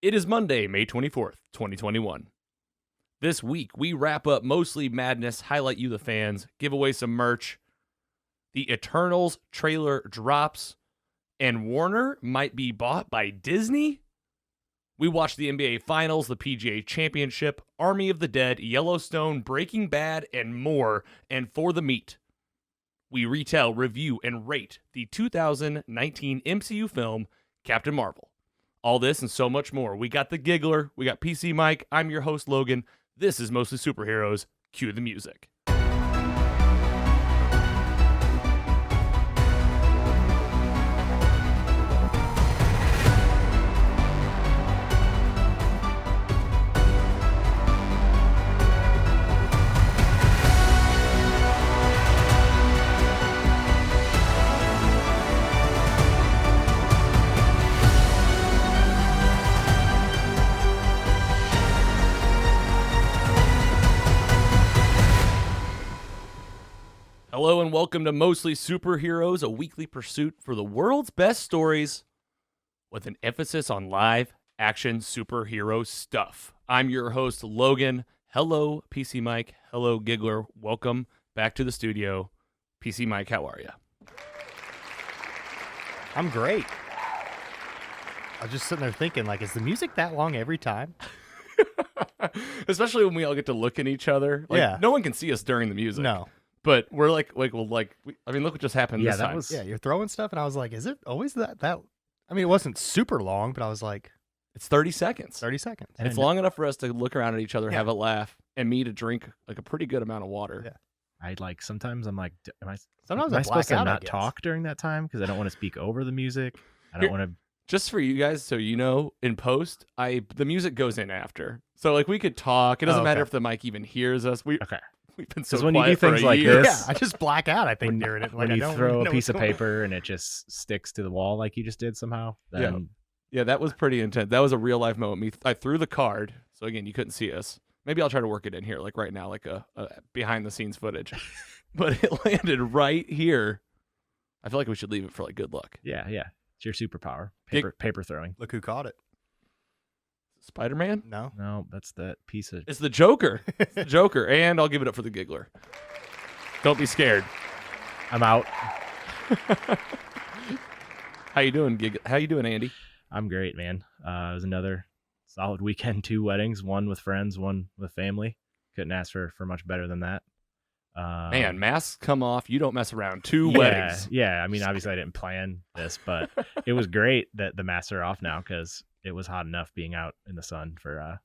It is Monday, May 24th, 2021. This week, we wrap up Mostly Madness, highlight you the fans, give away some merch. The Eternals trailer drops, and Warner might be bought by Disney? We watch the NBA Finals, the PGA Championship, Army of the Dead, Yellowstone, Breaking Bad, and more. And for the meat, we retell, review, and rate the 2019 MCU film, Captain Marvel. All this and so much more. We got the Giggler. We got PC Mike. I'm your host, Logan. This is Mostly Superheroes. Cue the music. Hello and welcome to Mostly Superheroes, a weekly pursuit for the world's best stories with an emphasis on live action superhero stuff. I'm your host, Logan. Hello, PC Mike. Hello, Giggler. Welcome back to the studio. PC Mike, how are you? I'm great. I was just sitting there thinking, like, is the music that long every time? Especially when we all get to look at each other. Like, Yeah. No one can see us during the music. No. But we're look what just happened this time. Yeah, you're throwing stuff, and I was like, is it always that? I mean, it wasn't super long, but I was like, It's 30 seconds. 30 seconds. And it's long enough for us to look around at each other, have a laugh, and me to drink like a pretty good amount of water. Yeah. Sometimes I'm like, am I Sometimes supposed to I not guess. talk during that time? Because I don't want to speak over the music. I don't want to. Just for you guys, so you know, in post, the music goes in after. So like we could talk. It doesn't matter if the mic even hears us. Okay. We've been so when quiet you do for things a like year. this, Yeah, I just black out, I think, during it. Like, When I you don't throw know a piece of what's going on. paper and it just sticks to the wall like you just did somehow, then Yeah, that was pretty intense. That was a real life moment. I threw the card, so again, you couldn't see us. Maybe I'll try to work it in here, like right now, like a behind the scenes footage. But it landed right here. I feel like we should leave it for like good luck. yeah. It's your superpower. Gig- Paper throwing. Look who caught it. Spider-Man? No. No, that's that piece of. It's the Joker. It's the Joker, and I'll give it up for the Giggler. Don't be scared. I'm out. How you doing, How you doing, Andy? I'm great, man. It was another solid weekend. 2 weddings, one with friends, one with family. Couldn't ask for much better than that. Man, masks come off. You don't mess around. 2 weddings. Yeah, I mean, obviously I didn't plan this, but it was great that the masks are off now because it was hot enough being out in the sun for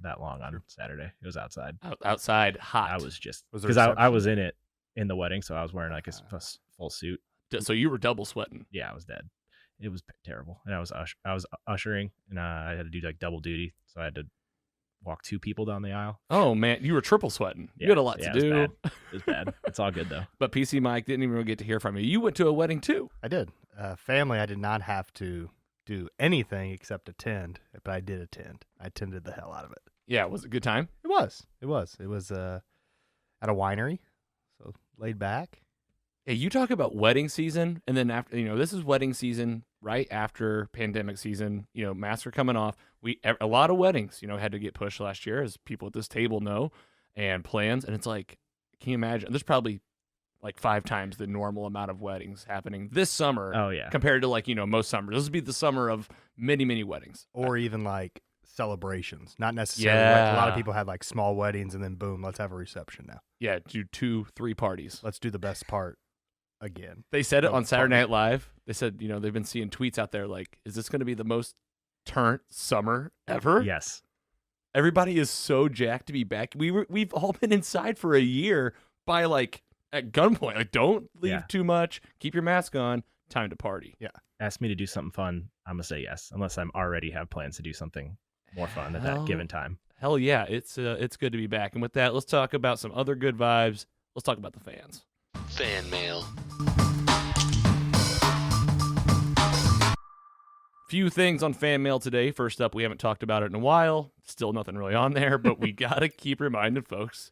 that long on Saturday. It was outside. Outside, hot. I was just Was there because I reception? was in the wedding, so I was wearing like a full suit. So you were double sweating. Yeah, I was dead. It was terrible, and I was ushering, and I had to do like double duty, so I had to walk 2 people down the aisle. Oh man, you were triple sweating. You had a lot to do. It was bad. It's all good though. But PC Mike didn't even get to hear from you. You went to a wedding too. I did. Family, I did not have to do anything except attend, but I did attend. I attended the hell out of it. Yeah, was it a good time? It was. It was at a winery, so laid back. Hey, you talk about wedding season, and then after, this is wedding season right after pandemic season. Masks are coming off. A lot of weddings, had to get pushed last year, as people at this table know, and plans. And it's like, can you imagine? There's probably like 5 times the normal amount of weddings happening this summer. Oh yeah, compared to most summers. This would be the summer of many, many weddings, Or even like celebrations. Not necessarily. Like, a lot of people had like small weddings and then boom, let's have a reception now. Yeah, do 2-3 parties. Let's do the best part again. They said it Oh, on Saturday party. Night Live. They said, they've been seeing tweets out there like, is this going to be the most turnt summer ever? yes. Everybody is so jacked to be back. We've all been inside for a year by like at gunpoint. Like, don't leave too much. Keep your mask on. Time to party. Yeah. Ask me to do something fun, I'm gonna say yes, unless I'm already have plans to do something more fun at that given time. Hell yeah, it's good to be back. And with that, let's talk about some other good vibes. Let's talk about the fans. Fan mail. Few things on fan mail today. First up, we haven't talked about it in a while. Still nothing really on there, but we got to keep reminding folks,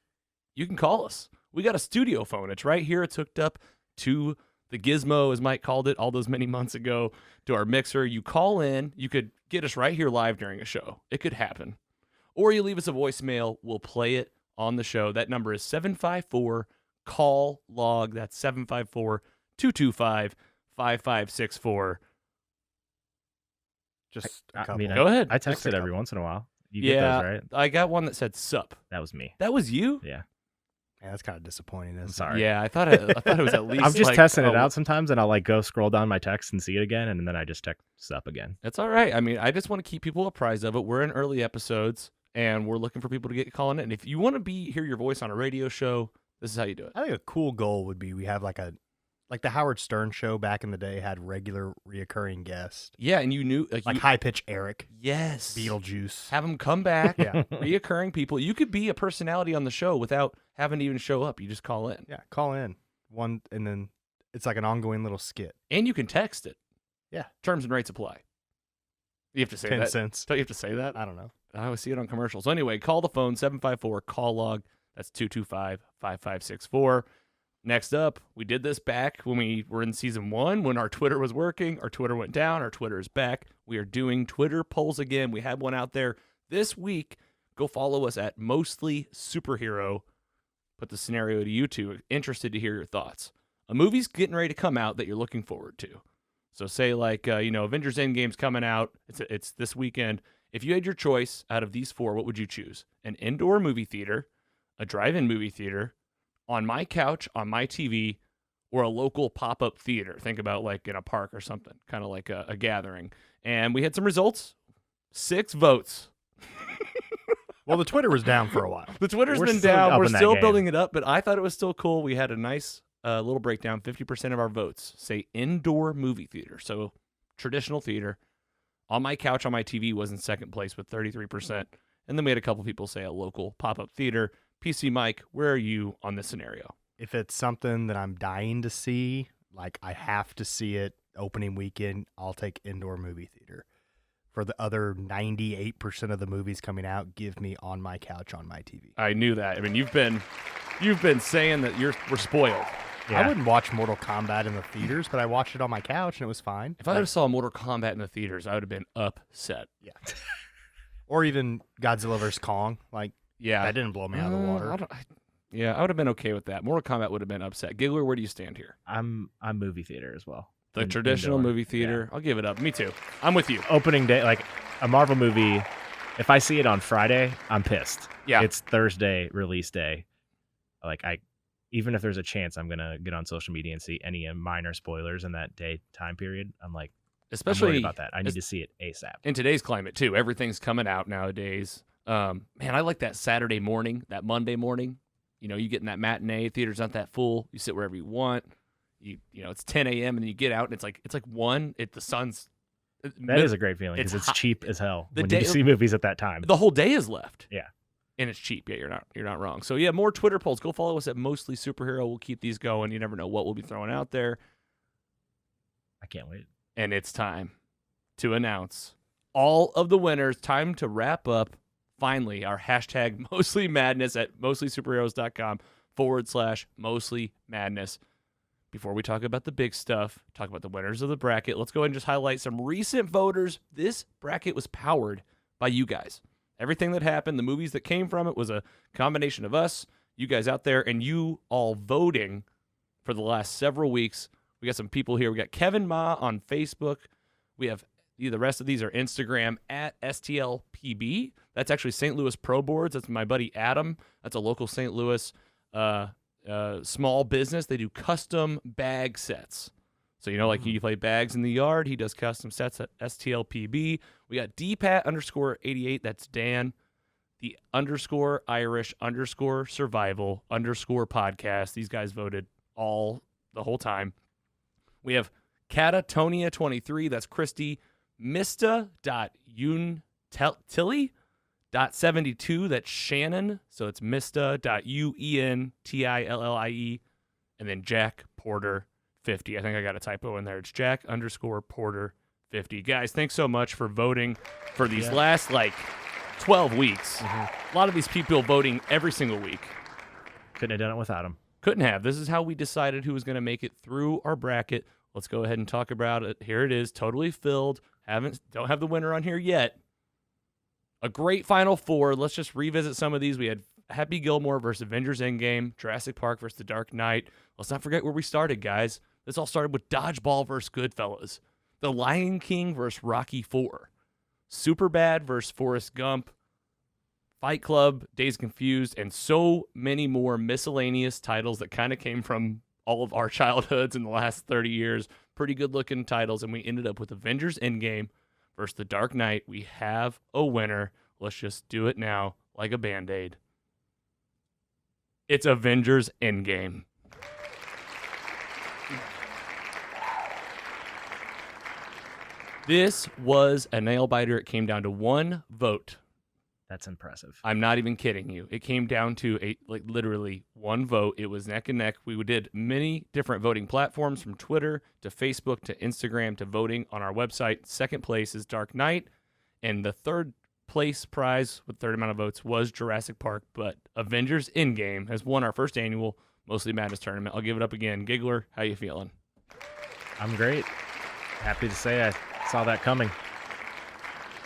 you can call us. We got a studio phone. It's right here. It's hooked up to the gizmo, as Mike called it all those many months ago, to our mixer. You call in. You could get us right here live during a show. It could happen. Or you leave us a voicemail. We'll play it on the show. That number is 754-CALL-LOG. That's 754-225-5564. Just a I couple. mean, Go ahead. I Just a text it every couple. once in a while. You Yeah, get those, right? I got one that said sup. That was me. That was you? Yeah. Yeah, that's kind of disappointing. I'm Isn't it? sorry. Yeah, I thought it was at least. I'm just like, testing it oh, out sometimes, and I'll like go scroll down my text and see it again, and then I just text up again. That's all right. I mean, I just want to keep people apprised of it. We're in early episodes, and we're looking for people to get calling it. And if you want to hear your voice on a radio show, this is how you do it. I think a cool goal would be we have like the Howard Stern show back in the day had regular reoccurring guests, Yeah, and you knew like High Pitch Eric, yes, Beetlejuice. have them come back. Yeah. Reoccurring people. You could be a personality on the show without having to even show up. You just call in, Yeah, call in one, and then it's like an ongoing little skit. and you can text it. Yeah. Terms and rates apply. You have to say 10 that. cents. Don't you have to say that? I don't know. I always see it on commercials. So anyway, call the phone, 754-CALL-LOG. That's 225-5564. Next up, we did this back when we were in season 1 when our Twitter was working. Our Twitter went down. Our Twitter is back. We are doing Twitter polls again. We had one out there this week. Go follow us at Mostly Superhero. Put the scenario to you two. Interested to hear your thoughts. A movie's getting ready to come out that you're looking forward to. So say like, Avengers Endgame's coming out. It's this weekend. If you had your choice out of these 4, what would you choose? An indoor movie theater, a drive-in movie theater, on my couch, on my TV, or a local pop-up theater. Think about like in a park or something, kind of like a gathering. And we had some results. 6 votes. Well, the Twitter was down for a while. The Twitter's We're been still down. up We're in that still game. building it up, but I thought it was still cool. We had a nice little breakdown. 50% of our votes say indoor movie theater. So traditional theater. On my couch, on my TV was in second place with 33%. And then we had a couple people say a local pop-up theater. PC Mike, where are you on this scenario? If it's something that I'm dying to see, like I have to see it opening weekend, I'll take indoor movie theater. For the other 98% of the movies coming out, give me on my couch on my TV. I knew that. I mean, you've been saying that we're spoiled. Yeah. I wouldn't watch Mortal Kombat in the theaters, but I watched it on my couch and it was fine. If I would have saw Mortal Kombat in the theaters, I would have been upset. Yeah. Or even Godzilla vs. Kong. Like, Yeah. that didn't blow me out of the water. I would have been okay with that. Mortal Kombat would have been upset. Giggler, where do you stand here? I'm movie theater as well. The traditional Indoor. movie theater. I'll give it up. Me too. I'm with you. Opening day, like a Marvel movie. If I see it on Friday, I'm pissed. Yeah. It's Thursday release day. Like even if there's a chance I'm gonna get on social media and see any minor spoilers in that day time period, I'm like, I'm Especially worried about that. I need to see it ASAP. in today's climate too. Everything's coming out nowadays. Man, I like that Saturday morning, that Monday morning. You get in that matinee. Theater's not that full. You sit wherever you want. It's 10 a.m. and then you get out and it's like 1. The sun's That is a great feeling because it's it's cheap as hell The when day- you see movies at that time. the whole day is left. Yeah. And it's cheap. Yeah, you're not wrong. So yeah, more Twitter polls. Go follow us at Mostly Superhero. We'll keep these going. You never know what we'll be throwing out there. I can't wait. And it's time to announce all of the winners. Time to wrap up, finally, our hashtag Mostly Madness at mostlysuperheroes.com/Mostly Madness. Before we talk about the big stuff, talk about the winners of the bracket, let's go ahead and just highlight some recent voters. This bracket was powered by you guys. Everything that happened, the movies that came from it, was a combination of us, you guys out there, and you all voting for the last several weeks. We got some people here. We got Kevin Ma on Facebook. We have the rest of these are Instagram at STLPB. That's actually St. Louis Pro Boards. That's my buddy Adam. That's a local St. Louis small business. They do custom bag sets. So, like you play bags in the yard, he does custom sets at STLPB. We got DPAT_88. That's Dan. The _Irish_survival_podcast. These guys voted the whole time. We have Catatonia23. That's Christy. Mista.untilly.72. That's Shannon. So it's Mista.UENTILLIE. And then Jack Porter 50. I think I got a typo in there. It's Jack_Porter 50. Guys, thanks so much for voting for these last 12 weeks. A lot of these people voting every single week. Couldn't have done it without him. Couldn't have. This is how we decided who was going to make it through our bracket. Let's go ahead and talk about it. Here it is, totally filled. Don't have the winner on here yet. A great Final Four. Let's just revisit some of these. We had Happy Gilmore versus Avengers Endgame, Jurassic Park versus The Dark Knight. Let's not forget where we started, guys. This all started with Dodgeball versus Goodfellas, The Lion King versus Rocky IV, Superbad versus Forrest Gump, Fight Club, Dazed and Confused, and so many more miscellaneous titles that kind of came from all of our childhoods in the last 30 years. Pretty good-looking titles, and we ended up with Avengers Endgame versus The Dark Knight. We have a winner. Let's just do it now like a Band-Aid. It's Avengers Endgame. This was a nail-biter. It came down to one vote. That's impressive. I'm not even kidding you. It came down to literally one vote. It was neck and neck. We did many different voting platforms, from Twitter to Facebook to Instagram to voting on our website. Second place is Dark Knight, and the third place prize with third amount of votes was Jurassic Park. But Avengers Endgame has won our first annual Mostly Madness tournament. I'll give it up again. Giggler, how you feeling? I'm great. Happy to say I saw that coming.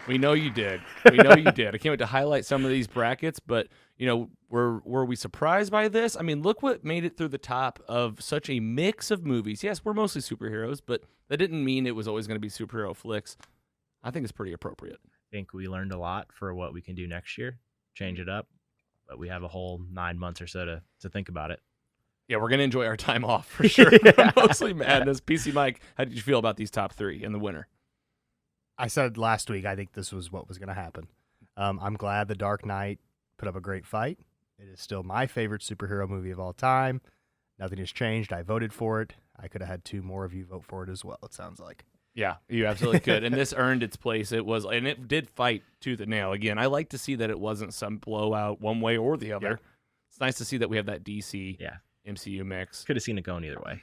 We know you did. We know you did. I can't wait to highlight some of these brackets, but were we surprised by this? I mean, look what made it through the top of such a mix of movies. Yes, we're mostly superheroes, but that didn't mean it was always going to be superhero flicks. I think it's pretty appropriate. I think we learned a lot for what we can do next year. Change it up, but we have a whole 9 months or so to think about it. Yeah, we're going to enjoy our time off for sure. Mostly Madness. PC Mike, how did you feel about these top three and the winner? I said last week I think this was what was going to happen. I'm glad The Dark Knight put up a great fight. It is still my favorite superhero movie of all time. Nothing has changed. I voted for it. I could have had 2 more of you vote for it as well, it sounds like. Yeah, you absolutely could. And this earned its place. And it did fight tooth and nail. Again, I like to see that it wasn't some blowout one way or the other. Yeah. It's nice to see that we have that DC MCU mix. Could have seen it going either way.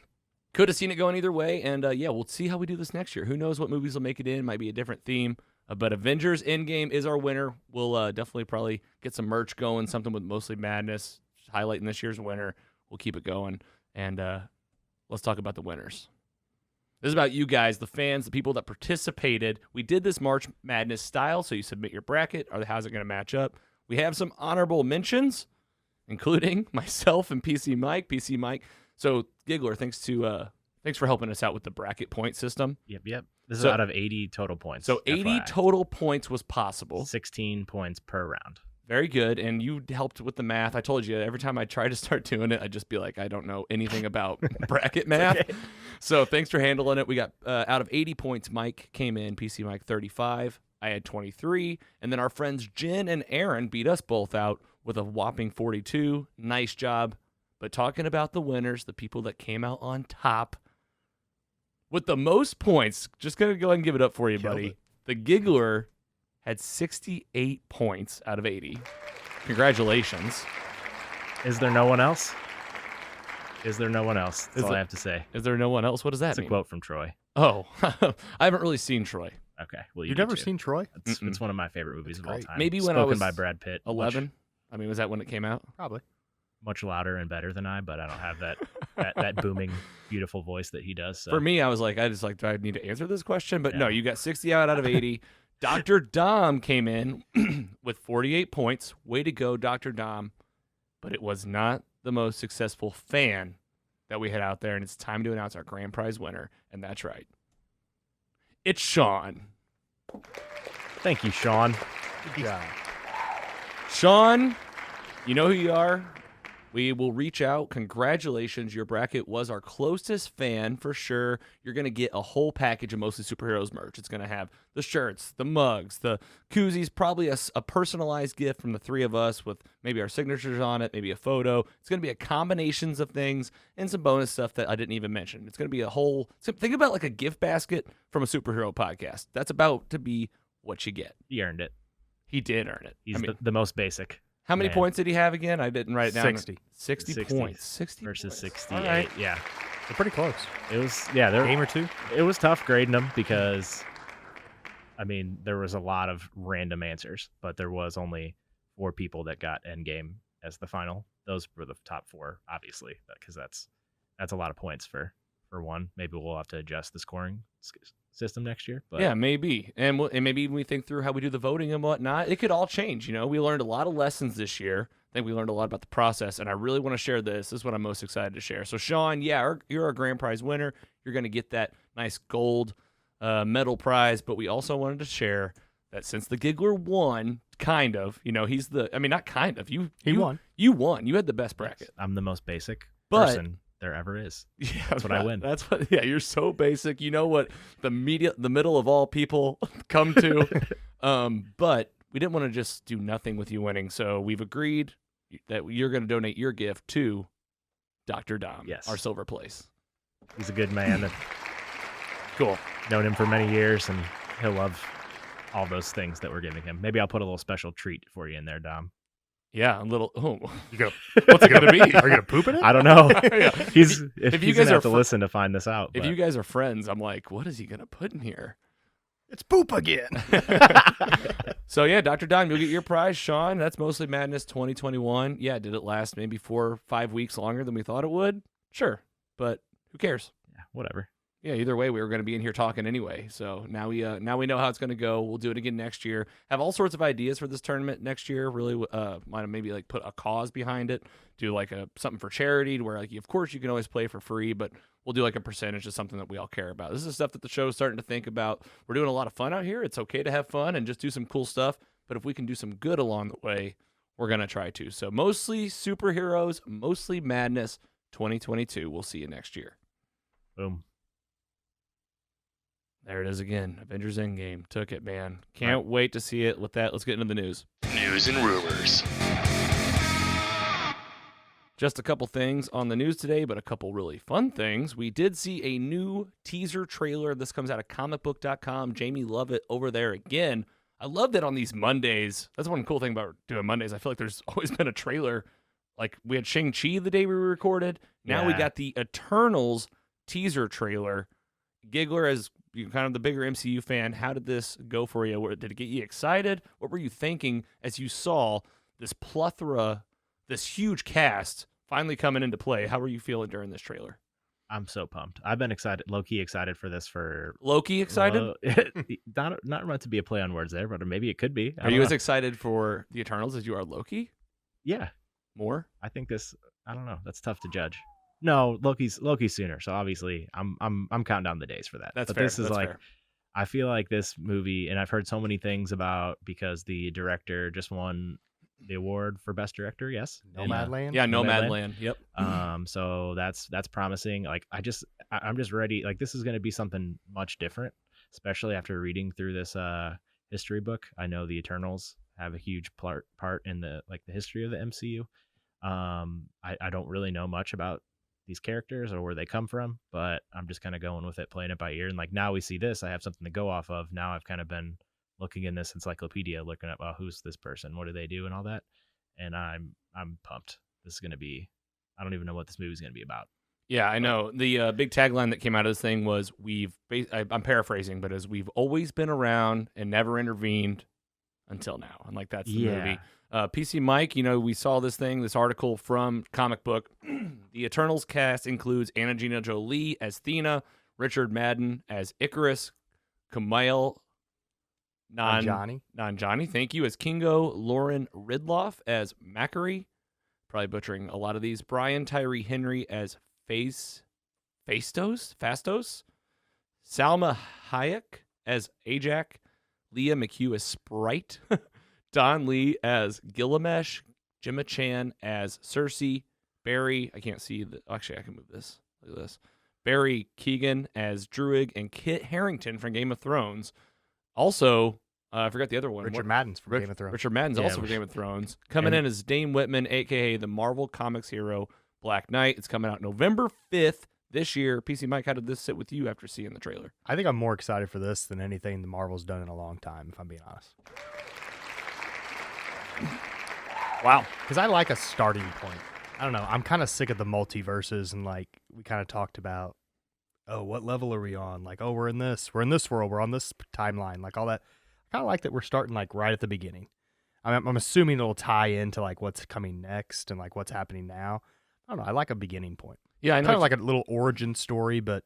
Could have seen it going either way, and we'll see how we do this next year. Who knows what movies will make it in? Might be a different theme. But Avengers Endgame is our winner. We'll definitely probably get some merch going, something with Mostly Madness, highlighting this year's winner. We'll keep it going, and let's talk about the winners. This is about you guys, the fans, the people that participated. We did this March Madness style, so you submit your bracket. How's it going to match up? We have some honorable mentions, including myself and PC Mike. PC Mike. So, Giggler, thanks for helping us out with the bracket point system. Yep. This is out of 80 total points. So, 80 FYI. total points was possible. 16 points per round. Very good. And you helped with the math. I told you, every time I try to start doing it, I'd just be like, I don't know anything about bracket math. Okay. So, thanks for handling it. We got, out of 80 points, Mike came in, PC Mike 35. I had 23. And then our friends Jen and Aaron beat us both out with a whopping 42. Nice job. But talking about the winners, the people that came out on top with the most points, just going to go ahead and give it up for you, buddy. The Giggler had 68 points out of 80. Congratulations. Is there no one else? That's all I have to say. Is there no one else? What does that mean? It's a quote from Troy. Oh, I haven't really seen Troy. Okay. Well, You've never seen Troy? It's one of my favorite movies of all time. Maybe when Spoken I was by Brad Pitt. 11. I mean, was that when it came out? Probably. Much louder and better than I, but I don't have that booming, beautiful voice that he does. So. For me, I was like, do I need to answer this question? But no, you got 60 out of 80. Dr. Dom came in with 48 points. Way to go, Dr. Dom. But it was not the most successful fan that we had out there, and it's time to announce our grand prize winner, and that's right. It's Sean. Thank you, Sean. Good job. Sean, you know who you are. We will reach out. Congratulations. Your bracket was our closest fan for sure. You're going to get a whole package of Mostly Superheroes merch. It's going to have the shirts, the mugs, the koozies, probably a personalized gift from the three of us with maybe our signatures on it, maybe a photo. It's going to be a combinations of things and some bonus stuff that I didn't even mention. It's going to be a whole, think about like a gift basket from a superhero podcast. That's about to be what you get. He earned it. He did earn it. He's the most basic. How many points did he have again? I didn't write it down. 60 points. 60 versus points. 68. Right. Yeah. They're pretty close. It was, game or two. It was tough grading them because, I mean, there was a lot of random answers, but there was only 4 people that got Endgame as the final. Those were the top 4, obviously, because that's a lot of points for one. Maybe we'll have to adjust the scoring system next year. But yeah, maybe. And maybe when we think through how we do the voting and whatnot, it could all change. We learned a lot of lessons this year. I think we learned a lot about the process, and I really want to share this. This is what I'm most excited to share. So, Sean, yeah, you're our grand prize winner. You're going to get that nice gold medal prize, but we also wanted to share that since the Giggler won, kind of, he's not kind of. He won. You won. You had the best bracket. I'm the most basic But person there ever is. Yeah, that's what I win. That's what. Yeah, you're so basic. You know what the middle of all people come to. But we didn't want to just do nothing with you winning, so we've agreed that you're going to donate your gift to Dr. Dom, yes, our silver place. He's a good man. Cool. Known him for many years, and he'll love all those things that we're giving him. Maybe I'll put a little special treat for you in there, Dom. Yeah, a little. Oh, what's it gonna be? Are you gonna poop in it? I don't know. Yeah. If you guys are have to listen to find this out. If you guys are friends, I'm like, what is he gonna put in here? It's poop again. So yeah, Dr. Dom, you'll get your prize, Sean. That's Mostly Madness 2021. Yeah, did it last maybe 4 or 5 weeks longer than we thought it would? Sure, but who cares? Yeah, whatever. Yeah, either way, we were going to be in here talking anyway. So now we know how it's going to go. We'll do it again next year. Have all sorts of ideas for this tournament next year. Really, might have maybe like put a cause behind it. Do like something for charity, to where like of course you can always play for free, but we'll do like a percentage of something that we all care about. This is stuff that the show's starting to think about. We're doing a lot of fun out here. It's okay to have fun and just do some cool stuff. But if we can do some good along the way, we're gonna try to. So Mostly Superheroes, Mostly Madness 2022. We'll see you next year. Boom. There it is again. Avengers Endgame. Took it, man. Can't wait to see it. With that, let's get into the news. News and rumors. Just a couple things on the news today, but a couple really fun things. We did see a new teaser trailer. This comes out of comicbook.com. Jamie Lovett over there again. I love that on these Mondays. That's one cool thing about doing Mondays. I feel like there's always been a trailer. Like we had Shang-Chi the day we recorded. Now we got the Eternals teaser trailer. Giggler, as you're kind of the bigger MCU fan, how did this go for you? Did it get you excited? What were you thinking as you saw this plethora, this huge cast finally coming into play? How were you feeling during this trailer? I'm so pumped. I've been excited, low-key excited for this for... Low-key excited? Not meant to be a play on words there, but maybe it could be. Are you as excited for the Eternals as you are Loki? Yeah. More? I think this, I don't know. That's tough to judge. No, Loki's sooner. So obviously I'm counting down the days for that. That's but fair. This is fair. I feel like this movie, and I've heard so many things about, because the director just won the award for best director. Yes. Nomadland. Yeah. Nomadland. Yep. So that's promising. Like I'm just ready. Like this is going to be something much different, especially after reading through this history book. I know the Eternals have a huge part in the history of the MCU. I don't really know much about these characters or where they come from, but I'm just kind of going with it, playing it by ear. And like now we see this, I have something to go off of. Now I've kind of been looking in this encyclopedia, looking at, well, who's this person? What do they do and all that? And I'm pumped. This is going to be, I don't even know what this movie is going to be about. Yeah, I know. The big tagline that came out of this thing was, I'm paraphrasing, but as we've always been around and never intervened until now. And like, that's the movie. PC Mike, we saw this article from Comic Book. The Eternals cast includes Angelina Jolie as Thena, Richard Madden as Icarus, Kumail Nanjiani, thank you, as Kingo, Lauren Ridloff as Macquarie, probably butchering a lot of these, Brian Tyree Henry as Fastos, Salma Hayek as Ajak, Leah McHugh as Sprite, Don Lee as Gilgamesh, Gemma Chan as Cersei, Barry, I can't see actually I can move this. Look at this. Barry Keoghan as Druig, and Kit Harington from Game of Thrones. Also, I forgot the other one. Richard Madden's from Game of Thrones. Richard Madden's also from Game of Thrones. Coming in as Dane Whitman, a.k.a. the Marvel Comics hero Black Knight. It's coming out November 5th this year. PC Mike, how did this sit with you after seeing the trailer? I think I'm more excited for this than anything the Marvel's done in a long time, if I'm being honest. Wow. Because I like a starting point. I don't know. I'm kind of sick of the multiverses, and like we kind of talked about, oh, what level are we on? Like, oh, we're in this world, we're on this timeline, like all that. I kind of like that we're starting like right at the beginning. I'm assuming it'll tie into like what's coming next and like what's happening now. I don't know. I like a beginning point. Yeah, I know. Kind of like a little origin story, but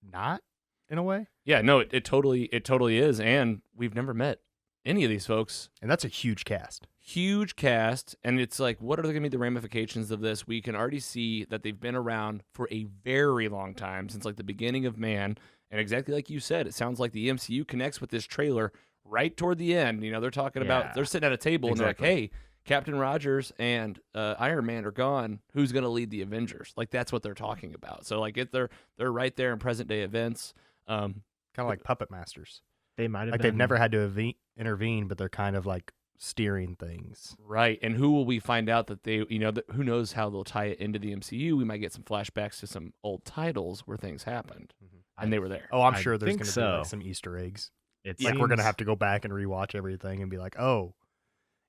not in a way. Yeah, no, it totally is, and we've never met any of these folks. And that's a huge cast. Huge cast, and it's like, what are going to be the ramifications of this? We can already see that they've been around for a very long time, since like the beginning of man, and exactly like you said, it sounds like the MCU connects with this trailer right toward the end. You know, they're talking about, they're sitting at a table, and they're like, hey, Captain Rogers and Iron Man are gone. Who's going to lead the Avengers? Like, that's what they're talking about. So, like, they're right there in present-day events. Kind of like puppet masters. They might have like been. they've never had to intervene, but they're kind of like steering things. Right. And who will we find out that they, you know, who knows how they'll tie it into the MCU? We might get some flashbacks to some old titles where things happened, and they were there. Oh, I'm sure there's think going to so. be like some Easter eggs. It's like we're going to have to go back and rewatch everything and be like, oh,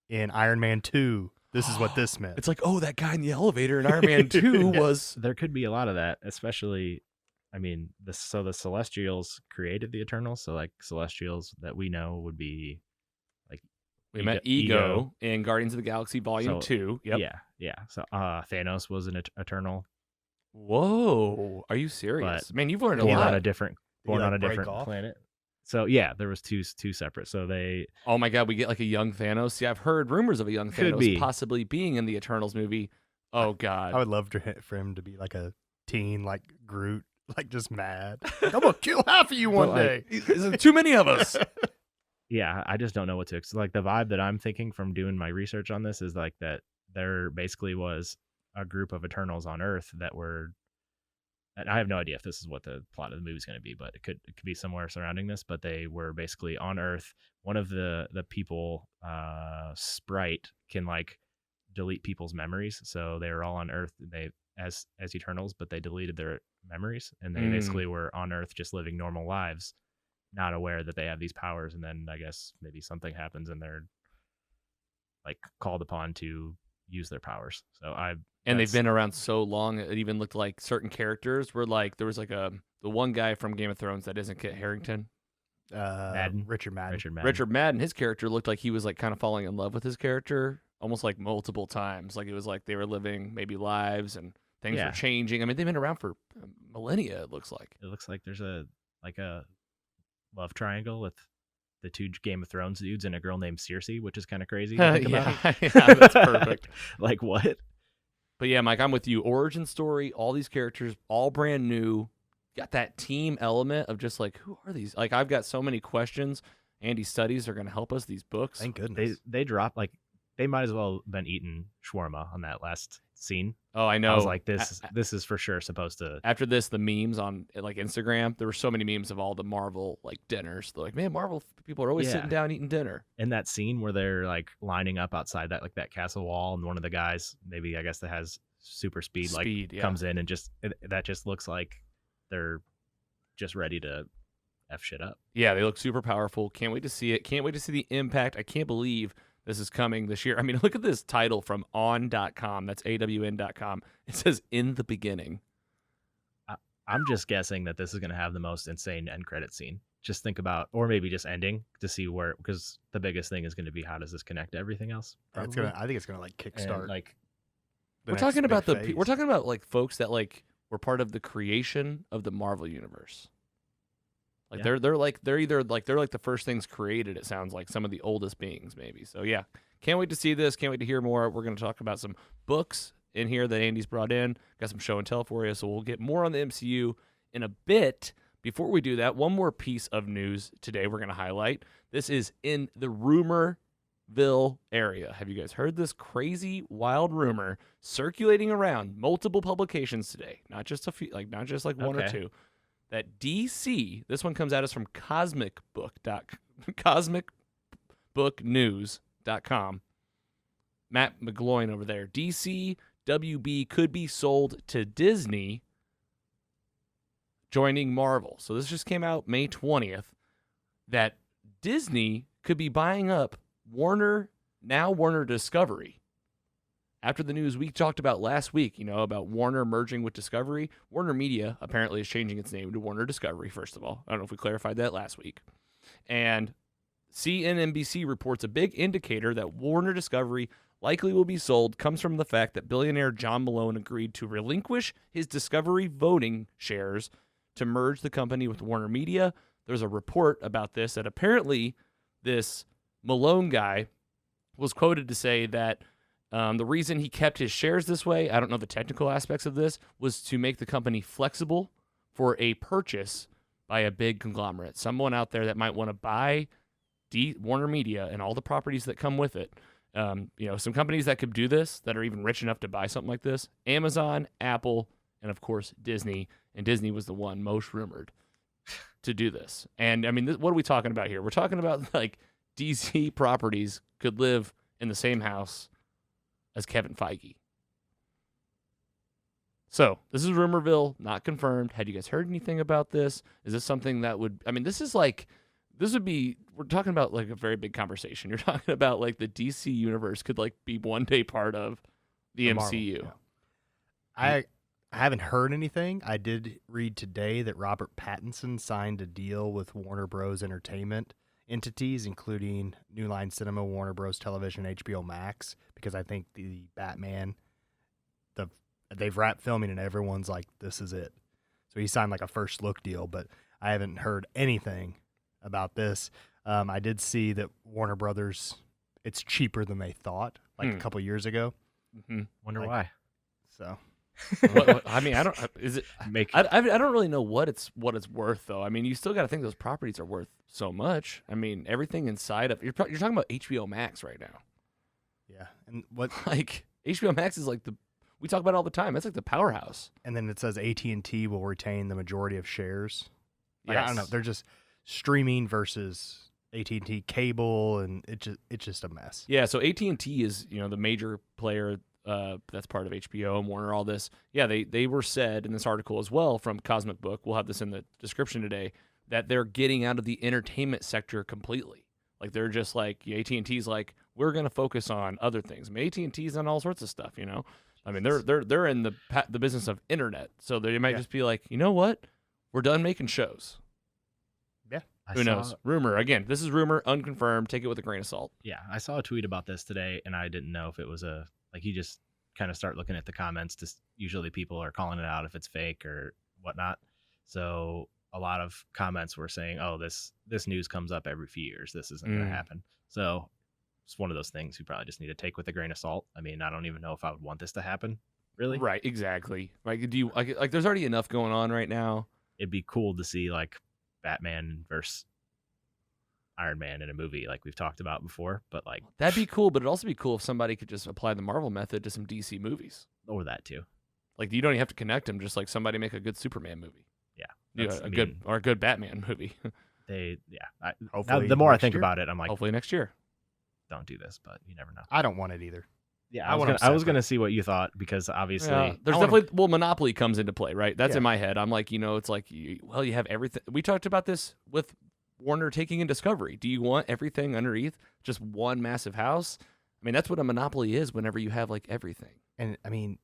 in Iron Man 2, this is what this meant. It's like, oh, that guy in the elevator in Iron Man 2 was... There could be a lot of that, especially, I mean, the Celestials created the Eternals, so like Celestials that we know would be like... We met Ego in Guardians of the Galaxy Volume 2. Yep. Yeah. So Thanos was an Eternal. Whoa. Are you serious? Man, you've learned a born lot. On a different planet. So yeah, there was two separate. So they... Oh my God, we get like a young Thanos. See, I've heard rumors of a young Thanos possibly being in the Eternals movie. Oh God. I would love for him to be like a teen, like Groot, like just mad. Like, I'm going to kill half of you one day. There's too many of us. Yeah, I just don't know what to expect. Like the vibe that I'm thinking from doing my research on this is like that there basically was a group of Eternals on Earth that were, and I have no idea if this is what the plot of the movie is going to be, but it could be somewhere surrounding this. But they were basically on Earth. One of the people, Sprite, can like delete people's memories. So they were all on Earth. They as Eternals, but they deleted their memories, and they basically were on Earth just living normal lives, not aware that they have these powers. And then I guess maybe something happens and they're like called upon to use their powers. So they've been around so long, it even looked like certain characters were like, there was like the one guy from Game of Thrones that isn't Kit Harington. Richard Madden. Richard Madden, his character looked like he was like kind of falling in love with his character almost like multiple times. Like it was like they were living maybe lives and things were changing. I mean, they've been around for millennia, it looks like. It looks like there's a love triangle with the two Game of Thrones dudes and a girl named Cersei, which is kind of crazy to think about. Yeah, that's perfect. Like what? But yeah, Mike, I'm with you. Origin story, all these characters, all brand new. Got that team element of just like, who are these? Like, I've got so many questions. Andy's studies are going to help us, these books. Thank goodness. They dropped, like, they might as well have been eating shawarma on that last scene. Oh, I know. I was like, this is for sure supposed to... After this, the memes on like Instagram, there were so many memes of all the Marvel like dinners. They're like, man, Marvel people are always sitting down eating dinner. In that scene where they're like lining up outside that castle wall, and one of the guys, maybe I guess that has super speed comes in and that just looks like they're just ready to F shit up. Yeah, they look super powerful. Can't wait to see it. Can't wait to see the impact. I can't believe this is coming this year. I mean, look at this title from on.com. That's AWN.com. It says, In the Beginning. I'm just guessing that this is going to have the most insane end credit scene. Just think about, or maybe just ending to see where, because the biggest thing is going to be how does this connect to everything else? I think it's going to like kickstart. And, like, we're talking about we're talking about like folks that like were part of the creation of the Marvel universe. Like they're the first things created. It sounds like some of the oldest beings, maybe. So yeah, can't wait to see this. Can't wait to hear more. We're going to talk about some books in here that Andy's brought in. Got some show and tell for you. So we'll get more on the MCU in a bit. Before we do that, one more piece of news today we're going to highlight. This is in the Rumorville area. Have you guys heard this crazy, wild rumor circulating around multiple publications today? Not just a few, not just like one or two. That DC, this one comes at us from cosmicbooknews.com. Matt McGloin over there. DC WB could be sold to Disney, joining Marvel. So this just came out May 20th, that Disney could be buying up Warner Discovery. After the news we talked about last week, about Warner merging with Discovery, Warner Media apparently is changing its name to Warner Discovery, first of all. I don't know if we clarified that last week. And CNBC reports a big indicator that Warner Discovery likely will be sold comes from the fact that billionaire John Malone agreed to relinquish his Discovery voting shares to merge the company with Warner Media. There's a report about this that apparently this Malone guy was quoted to say that the reason he kept his shares this way, I don't know the technical aspects of this, was to make the company flexible for a purchase by a big conglomerate. Someone out there that might want to buy Warner Media and all the properties that come with it. Some companies that could do this, that are even rich enough to buy something like this: Amazon, Apple, and of course Disney. And Disney was the one most rumored to do this. And I mean, what are we talking about here? We're talking about like DC properties could live in the same house as Kevin Feige. So this is Rumorville, not confirmed. Had you guys heard anything about this? Is this something that would, I mean, we're talking about like a very big conversation. You're talking about like the DC universe could like be one day part of the MCU. Marvel, yeah. I haven't heard anything. I did read today that Robert Pattinson signed a deal with Warner Bros. Entertainment entities, including New Line Cinema, Warner Bros. Television, HBO Max, because I think the Batman, they've wrapped filming and everyone's like, this is it. So he signed like a first look deal, but I haven't heard anything about this. I did see that Warner Brothers, it's cheaper than they thought, like a couple years ago. Mm-hmm. Wonder why. So, I mean, I don't. Is it? I don't really know what it's worth though. I mean, you still got to think those properties are worth so much. I mean, everything inside of you're talking about HBO Max right now. Yeah, and what like HBO Max is like we talk about it all the time. It's like the powerhouse. And then it says AT&T will retain the majority of shares. Like, Yes. I don't know. They're just streaming versus AT&T cable, and it's just a mess. Yeah. So AT&T is the major player. That's part of HBO and Warner. All this. Yeah. They were said in this article as well from Cosmic Book. We'll have this in the description today, that they're getting out of the entertainment sector completely. Like they're just like AT&T's like, we're going to focus on other things. I mean, AT&T's on all sorts of stuff. I mean, they're in the business of internet, so they might just be like, you know what, we're done making shows. Yeah, who knows? Rumor again. This is rumor, unconfirmed. Take it with a grain of salt. Yeah, I saw a tweet about this today, and I didn't know if it was you just kind of start looking at the comments. Usually people are calling it out if it's fake or whatnot. So a lot of comments were saying, "Oh, this news comes up every few years. This isn't going to happen." So it's one of those things you probably just need to take with a grain of salt. I mean, I don't even know if I would want this to happen, really. Right, exactly. Like, do you like? There's already enough going on right now. It'd be cool to see like Batman versus Iron Man in a movie, like we've talked about before. But like, that'd be cool. But it'd also be cool if somebody could just apply the Marvel method to some DC movies, or that too. Like, you don't even have to connect them. Just like somebody make a good Superman movie. Yeah, a good Batman movie. The more I think about it, I'm like, hopefully next year. Don't do this, but you never know. I don't want it either. Yeah, I was gonna see what you thought, because obviously there's definitely Monopoly comes into play, right? That's in my head. I'm like, it's like you have everything. We talked about this with Warner taking in Discovery. Do you want everything underneath just one massive house? I mean, that's what a monopoly is. Whenever you have like everything, and I mean,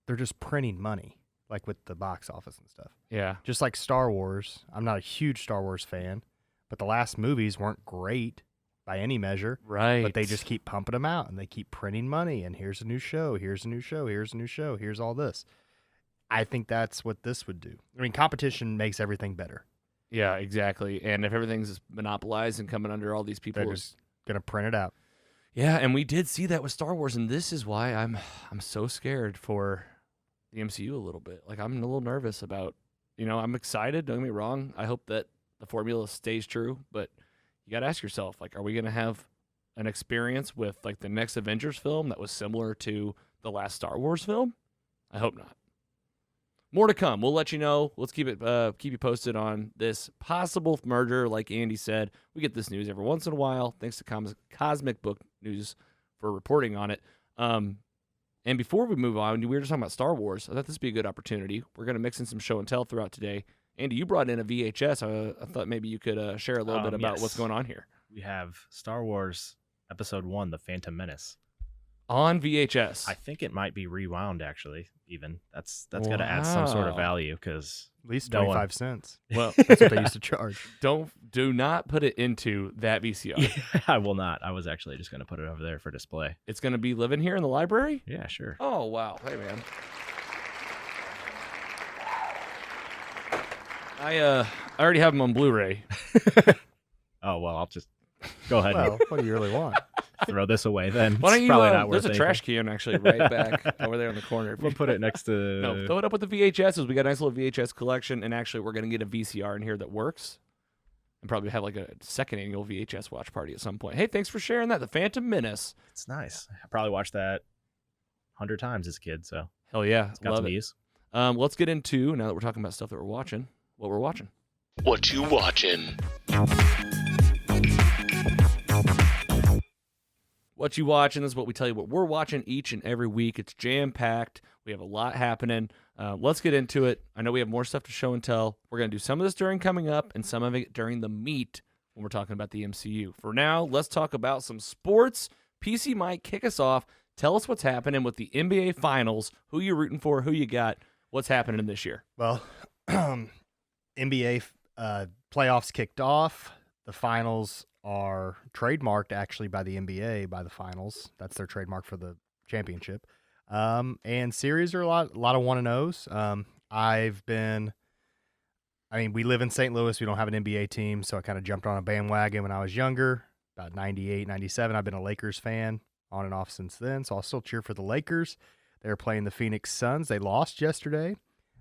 they're just printing money, like with the box office and stuff. Yeah, just like Star Wars. I'm not a huge Star Wars fan, but the last movies weren't great by any measure, right? But they just keep pumping them out, and they keep printing money. And here's a new show. Here's a new show. Here's a new show. Here's all this. I think that's what this would do. I mean, competition makes everything better. Yeah, exactly. And if everything's monopolized and coming under all these people, they're just gonna print it out. Yeah, and we did see that with Star Wars, and this is why I'm so scared for the MCU a little bit. Like, I'm a little nervous about. I'm excited. Don't get me wrong. I hope that the formula stays true, but you got to ask yourself, like, are we going to have an experience with like the next Avengers film that was similar to the last Star Wars film? I hope not. More to come. We'll let you know. Let's keep you posted on this possible merger. Like Andy said, we get this news every once in a while. Thanks to Cosmic Book News for reporting on it. And before we move on, we were just talking about Star Wars. I thought this would be a good opportunity. We're going to mix in some show and tell throughout today. Andy, you brought in a VHS. I thought maybe you could share a little bit about what's going on here. We have Star Wars Episode 1, The Phantom Menace. On VHS. I think it might be rewound. Actually, even that's got to add some sort of Wow. value because At least No one- 25 cents. Well, That's what they used to charge. do not put it into that VCR. I will not. I was actually just going to put it over there for display. It's going to be living here in the library? Yeah, sure. Oh, wow. Hey, man. I already have them on Blu-ray. Oh well, I'll just go ahead Well, what do you really want? and throw this away then. Why don't It's you? probably not worth There's a anything. trash can actually right back over there in the corner. We'll put it next to. No, throw it up with the VHSs. We got a nice little VHS collection, and actually, we're gonna get a VCR in here that works, and probably have like a second annual VHS watch party at some point. Hey, thanks for sharing that. The Phantom Menace. It's nice. I probably watched that 100 times as a kid, so Hell yeah, it's got love some it. use. Let's get into now that we're talking about stuff that we're watching. What we're watching. What you watching? What you watching? This is what we tell you what we're watching each and every week. It's jam-packed. We have a lot happening. Let's get into it. I know we have more stuff to show and tell. We're going to do some of this during Coming Up and some of it during the meet when we're talking about the MCU. For now, let's talk about some sports. PC Mike, kick us off. Tell us what's happening with the NBA Finals. Who you rooting for? Who you got? What's happening this year? Well, NBA playoffs kicked off. The finals are trademarked actually by the NBA by the finals. That's their trademark for the championship. And series are a lot of 1-0s. We live in St. Louis. We don't have an NBA team, so I kind of jumped on a bandwagon when I was younger, about 98, 97. I've been a Lakers fan on and off since then, so I'll still cheer for the Lakers. They're playing the Phoenix Suns. They lost yesterday.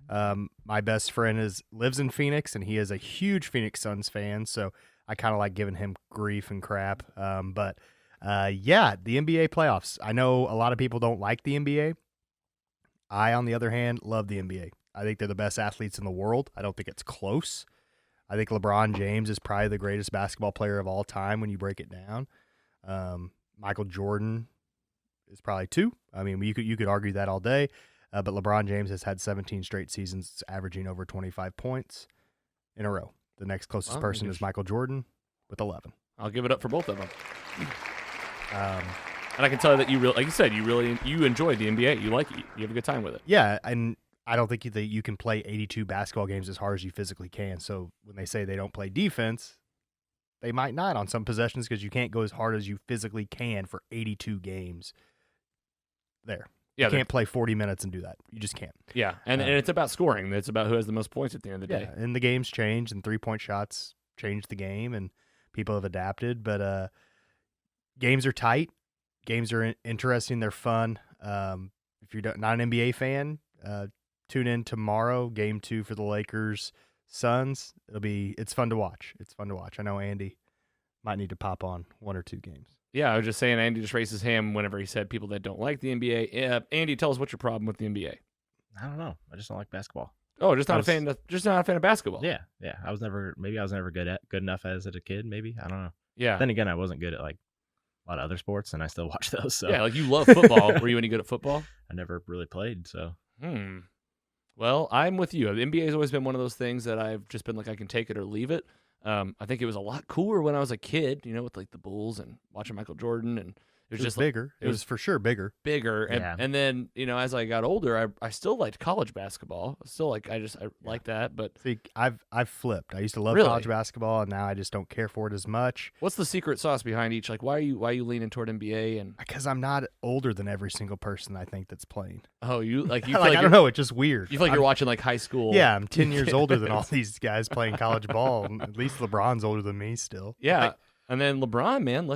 My best friend lives in Phoenix, and he is a huge Phoenix Suns fan, so I kind of like giving him grief and crap. But the NBA playoffs. I know a lot of people don't like the NBA. I, on the other hand, love the NBA. I think they're the best athletes in the world. I don't think it's close. I think LeBron James is probably the greatest basketball player of all time when you break it down. Michael Jordan is probably 2. I mean, you could argue that all day. But LeBron James has had 17 straight seasons averaging over 25 points in a row. The next closest Wow, person good. is Michael Jordan with 11. I'll give it up for both of them. And I can tell you that like you said, you enjoy the NBA. You like it. You have a good time with it. Yeah, and I don't think that you can play 82 basketball games as hard as you physically can. So when they say they don't play defense, they might not on some possessions because you can't go as hard as you physically can for 82 games. There. Yeah, You can't play 40 minutes and do that. You just can't. yeah, and it's about scoring. It's about who has the most points at the end of the day. Yeah, and the game's changed, and 3-point shots changed the game, and people have adapted. But games are tight. Games are interesting. They're fun. If you're not an NBA fan, tune in tomorrow. Game 2 for the Lakers Suns. It's fun to watch. I know Andy might need to pop on 1 or 2 games. Yeah, I was just saying Andy just raised his hand whenever he said people that don't like the NBA. Andy, tell us what's your problem with the NBA. I don't know. I just don't like basketball. Oh, just not I a fan. Just not a fan of basketball. Yeah. I was never good enough as a kid. Maybe I don't know. Yeah. Then again, I wasn't good at like a lot of other sports, and I still watch those. So Yeah, like you love football. Were you any good at football? I never really played. So Well, I'm with you. The NBA has always been one of those things that I've just been like, I can take it or leave it. I think it was a lot cooler when I was a kid, with like the Bulls and watching Michael Jordan, and it was just like, bigger. It was for sure bigger. bigger. And, Yeah. and then, as I got older, I still liked college basketball. Still I like that. But See, I've flipped. I used to love Really? college basketball, and now I just don't care for it as much what's the secret sauce behind each? Like, why are you leaning toward NBA? And because I'm not older than every single person I think that's playing. you feel I like don't know. It's just weird. You feel like you're I'm- watching like high school. Yeah, I'm 10 years older than all these guys playing college ball. And at least LeBron's older than me still. Yeah. And then LeBron, man,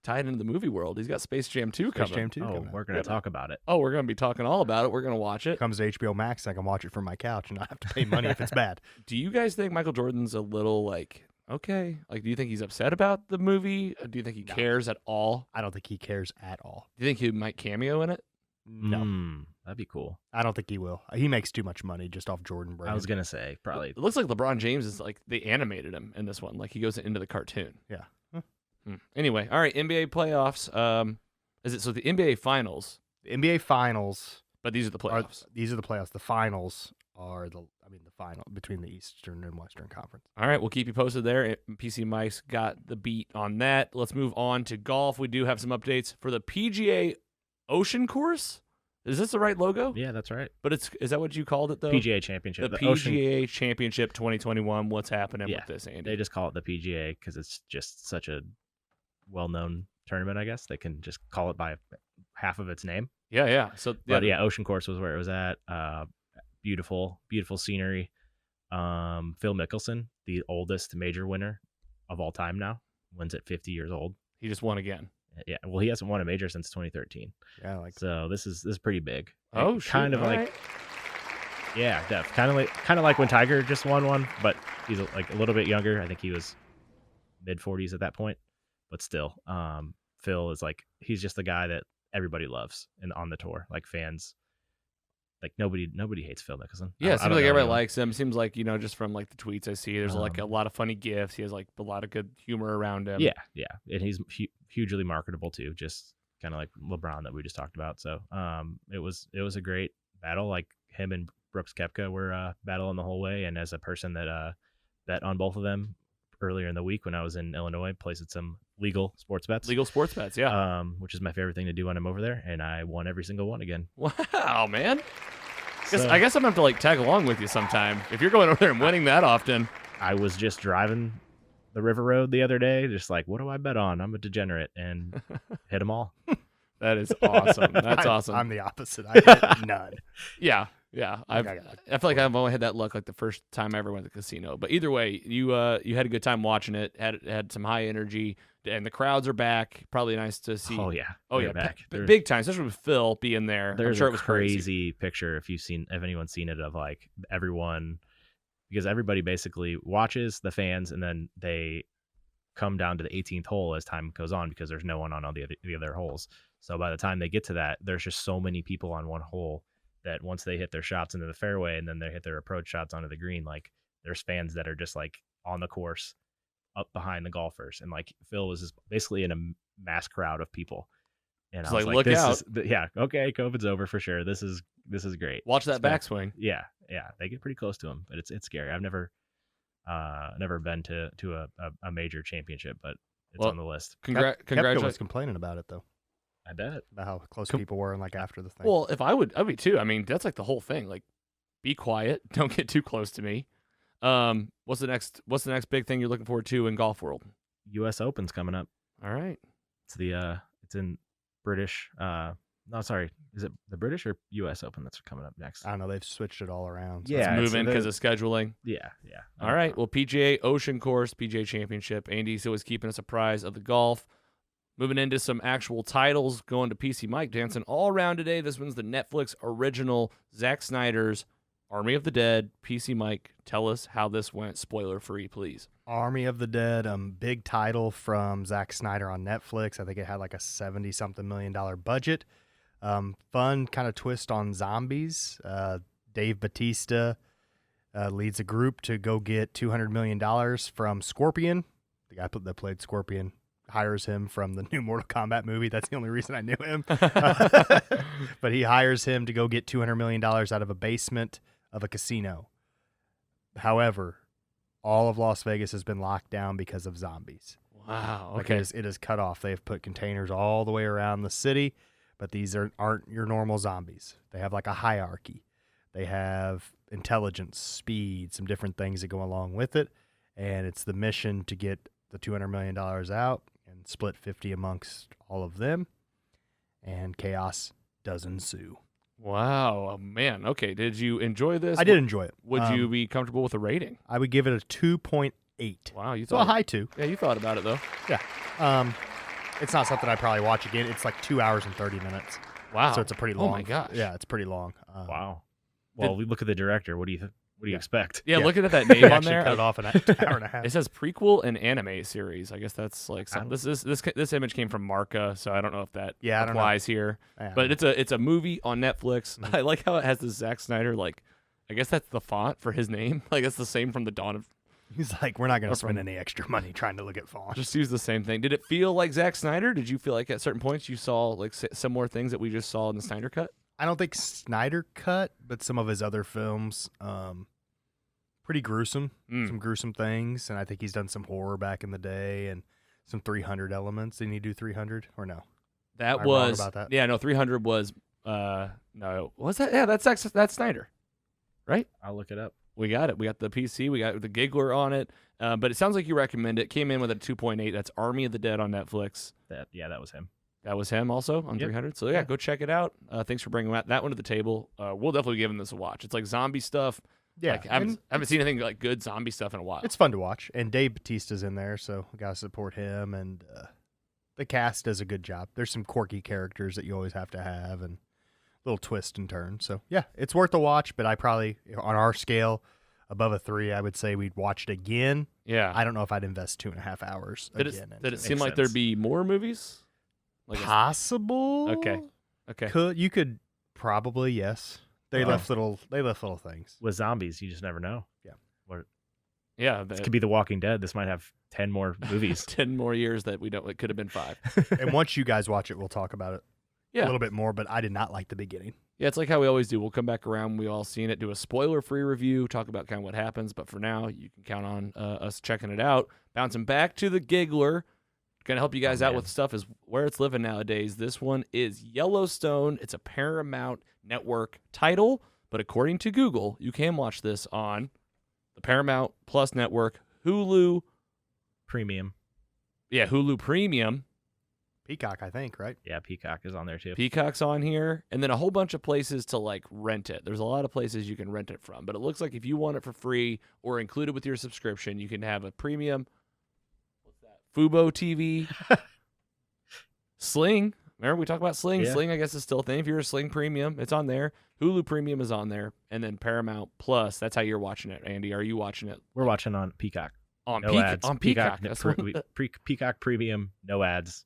tie it into the movie world. He's got Space Jam 2 Space coming. Jam 2 oh, coming out. we're gonna talk about it. Oh, we're going to be talking all about it. We're going to watch it. Comes to HBO Max, I can watch it from my couch and not have to pay money if it's bad. Do you guys think Michael Jordan's a little like, okay? Like, do you think he's upset about the movie? Do you think he No. cares at all? I don't think he cares at all. Do you think he might cameo in it? No, That'd be cool. I don't think he will. He makes too much money just off Jordan brand. I was gonna say probably. It looks like LeBron James is like, they animated him in this one. Like, he goes into the cartoon. Yeah. Anyway, all right, NBA playoffs. Is it so the NBA finals, The NBA finals but these are the playoffs. these are the playoffs. The finals are the final between the Eastern and Western Conference. All right, we'll keep you posted there. PC Mike's got the beat on that. Let's move on to golf. We do have some updates for the PGA Ocean Course? Is this the right logo? Yeah, that's right. But is that what you called it though? PGA Championship. The Ocean- PGA Championship 2021. What's happening Yeah, with this, Andy? They just call it the PGA because it's just such a well-known tournament. I guess they can just call it by half of its name. Yeah. So But yeah, Ocean Course was where it was at. Beautiful scenery. Phil Mickelson, the oldest major winner of all time now, wins at 50 years old. he just won again. Yeah, well, he hasn't won a major since 2013. Yeah, like So this is pretty big. Oh, kind of all like right. yeah, kind of like when Tiger just won one, but he's like a little bit younger. I think he was mid 40s at that point, but still, Phil is like he's just the guy that everybody loves and on the tour, like fans. Like nobody hates Phil Mickelson. Yeah, it I seems don't like know everybody anyone. likes him. Seems like, just from like the tweets I see, there's like a lot of funny gifs. He has like a lot of good humor around him. Yeah, and he's hugely marketable too. Just kind of like LeBron that we just talked about. So, it was a great battle. Like him and Brooks Koepka were battling the whole way. And as a person that bet on both of them earlier in the week when I was in Illinois, placed some legal sports bets. Legal sports bets, yeah. Which is my favorite thing to do when I'm over there, and I won every single one again. Wow, man. So- I guess I'm gonna have to like tag along with you sometime if you're going over there and winning that often. I was just driving the river road the other day, just like, what do I bet on? I'm a degenerate, and hit them all. That is awesome. That's awesome. I'm the opposite. I hit none. Yeah. I got feel like I've only had that luck like the first time I ever went to the casino. But either way, you had a good time watching it. Had some high energy, and the crowds are back. Probably nice to see. Oh yeah, Oh they're yeah, back. big time, especially with Phil being there. I'm There's sure a it was crazy picture if anyone's seen it of like everyone, because everybody basically watches the fans and then they come down to the 18th hole as time goes on because there's no one on all the other holes. So by the time they get to that, there's just so many people on one hole that once they hit their shots into the fairway and then they hit their approach shots onto the green, like there's fans that are just like on the course up behind the golfers. And like Phil was just basically in a mass crowd of people. And It's I was like, like, look this out. is, yeah, okay, COVID's over for sure. This is great. Watch that Expect- backswing. Yeah, they get pretty close to him, but it's scary. I've never been to a major championship, but it's Well, on the list. Koepka was Congratulations. complaining about it though, I bet. about how close people were and like after the thing. Well, I'd be too. I mean, that's like the whole thing. Like, be quiet. Don't get too close to me. What's the next big thing you're looking forward to in golf world? U.S. Open's coming up. All right. It's in British. No, sorry. Is it the British or U.S. Open that's coming up next? I don't know. They've switched it all around. Yeah, It's it's- moving because of scheduling. Yeah. All right. Well, PGA Ocean Course, PGA Championship. Andy's always keeping us apprised of the golf. Moving into some actual titles, going to PC Mike dancing all around today. This one's the Netflix original, Zack Snyder's Army of the Dead. PC Mike, tell us how this went. Spoiler free, please. Army of the Dead, big title from Zack Snyder on Netflix. I think it had like a $70-something million budget. Fun kind of twist on zombies. Dave Bautista leads a group to go get $200 million from Scorpion. The guy that played Scorpion hires him from the new Mortal Kombat movie. That's the only reason I knew him. But he hires him to go get $200 million out of a basement of a casino. However, all of Las Vegas has been locked down because of zombies. Wow. Like Okay. it is cut off. They have put containers all the way around the city, but these aren't your normal zombies. They have like a hierarchy. They have intelligence, speed, some different things that go along with it. And it's the mission to get the $200 million out and split 50 amongst all of them. And chaos does ensue. Wow. Oh, man. Okay. Did you enjoy this? I did enjoy it. Would you be comfortable with a rating? I would give it a 2.8. Wow. You So a thought. high 2. Yeah, you thought about it though. It's not something I probably watch again. It's like 2 hours and 30 minutes. Wow. So it's a pretty Oh long. my gosh. Yeah, it's pretty long. Wow. Well, we look at the director. What do you expect? Yeah, Yeah. looking at that They name on actually there. cut it off an hour and a half. It says prequel and anime series. I guess that's like I some, this image came from Marca, so I don't know if that Yeah, I don't know. applies here. Yeah. But it's a movie on Netflix. Mm-hmm. I like how it has the Zack Snyder I guess that's the font for his name. Like it's the same from the dawn of. He's like, we're not going Or to spend from- any extra money trying to look at fonts. Just use the same thing. Did it feel like Zack Snyder? Did you feel like at certain points you saw like similar things that we just saw in the Snyder cut? I don't think Snyder cut, but some of his other films, pretty gruesome. Some gruesome things, and I think he's done some horror back in the day and some 300 elements. Didn't he do 300 or no? That Am I wrong was about that? Yeah, no, 300 was no, was that? Yeah, that's Snyder, right? I'll look it up. We got it. We got the PC. We got the Giggler on it. But it sounds like you recommend it. Came in with a 2.8. That's Army of the Dead on Netflix. That was him. That was him also on Yep. 300. So yeah, go check it out. Thanks for bringing that one to the table. We'll definitely be giving this a watch. It's like zombie stuff. Yeah, Like, I haven't seen anything like good zombie stuff in a while. it's fun to watch. And Dave Bautista's in there, so we gotta support him. And the cast does a good job. There's some quirky characters that you always have to have, and little twist and turn. So yeah, it's worth a watch. But I probably, on our scale, above a 3, I would say we'd watch it again. Yeah. I don't know if I'd invest 2.5 hours Did again. it into seem Makes like there'd sense. be more movies? Like possible? Okay. You could probably, yes. They Oh. left little things. With zombies, you just never know. Yeah. This could be The Walking Dead. This might have 10 more movies. 10 more years that we don't. It could have been 5. And once you guys watch it, we'll talk about it Yeah. a little bit more. But I did not like the beginning. Yeah, it's like how we always do. We'll come back around. We all seen it. Do a spoiler-free review. Talk about kind of what happens. But for now, you can count on us checking it out. Bouncing back to the Giggler. Going to help you guys out man. with stuff is where it's living nowadays. This one is Yellowstone. It's a Paramount Network title, but according to Google, you can watch this on the Paramount Plus network, Hulu. Premium. Yeah, Hulu Premium. Peacock, I think, right? Yeah, Peacock is on there too. Peacock's on here, and then a whole bunch of places to like rent it. There's a lot of places you can rent it from, but it looks like if you want it for free or included with your subscription, you can have a premium. What's that? Fubo TV, Sling. Remember we talked about Sling? Yeah. Sling, I guess, is still a thing. If you're a Sling Premium, it's on there. Hulu Premium is on there, and then Paramount Plus. That's how you're watching it, Andy. Are you watching it We're watching on Peacock. on No Peacock? ads. On Peacock. Peacock, That's what- Peacock Premium, no ads.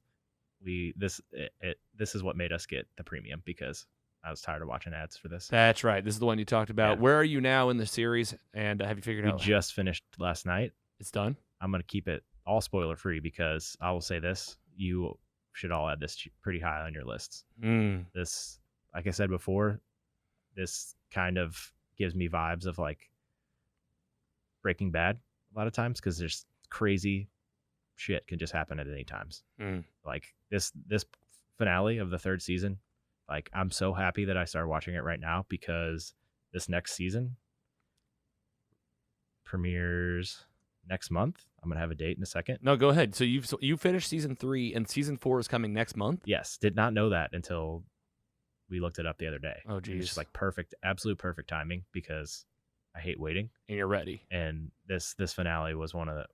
This is what made us get the premium because I was tired of watching ads for this. That's right. This is the one you talked about. Yeah. Where are you now in the series? And have you figured We out just finished last night. it's done? I'm going to keep it all spoiler free because I will say this: you should all add this pretty high on your lists. This, like I said before, this kind of gives me vibes of like Breaking Bad a lot of times because there's crazy shit can just happen at any times. Like this finale of the 3rd season, like I'm so happy that I started watching it right now because this next season premieres next month. I'm gonna have a date in a second. No, go ahead. So you finished season 3, and season 4 is coming next month. Yes, did not know that until we looked it up the other day. Oh, It's geez. just like perfect, absolute perfect timing because I hate waiting. And you're ready. And this finale was one of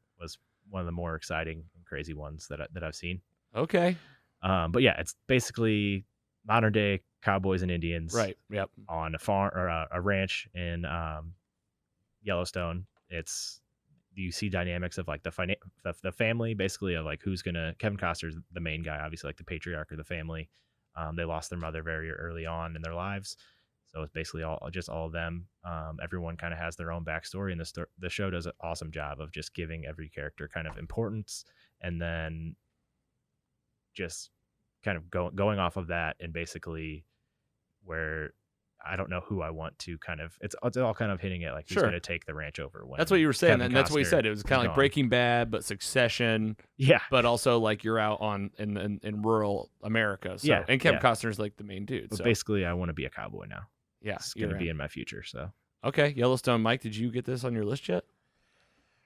the more exciting and crazy ones that I've seen. Okay. But yeah, it's basically modern day cowboys and Indians, Right. Yep. on a farm or a ranch in Yellowstone. You see dynamics of like the family, basically, of like Kevin Costner's the main guy, obviously, like the patriarch of the family. They lost their mother very early on in their lives, so it's basically all of them. Everyone kind of has their own backstory, and the show does an awesome job of just giving every character kind of importance, and then just kind of going off of that, and basically where I don't know who I want to kind of. It's all kind of hitting at like who's Sure. going to take the ranch over. When That's what you were saying, Kevin and that's what you Costner said. It was kind of is like gone. Breaking Bad, but Succession, Yeah, but also like you're out in rural America. So, Yeah, and Kevin yeah. Costner's like the main dude. but So basically, I want to be a cowboy now. yeah, It's going to you're be in. in my future. So Okay, Yellowstone. Mike, did you get this on your list yet?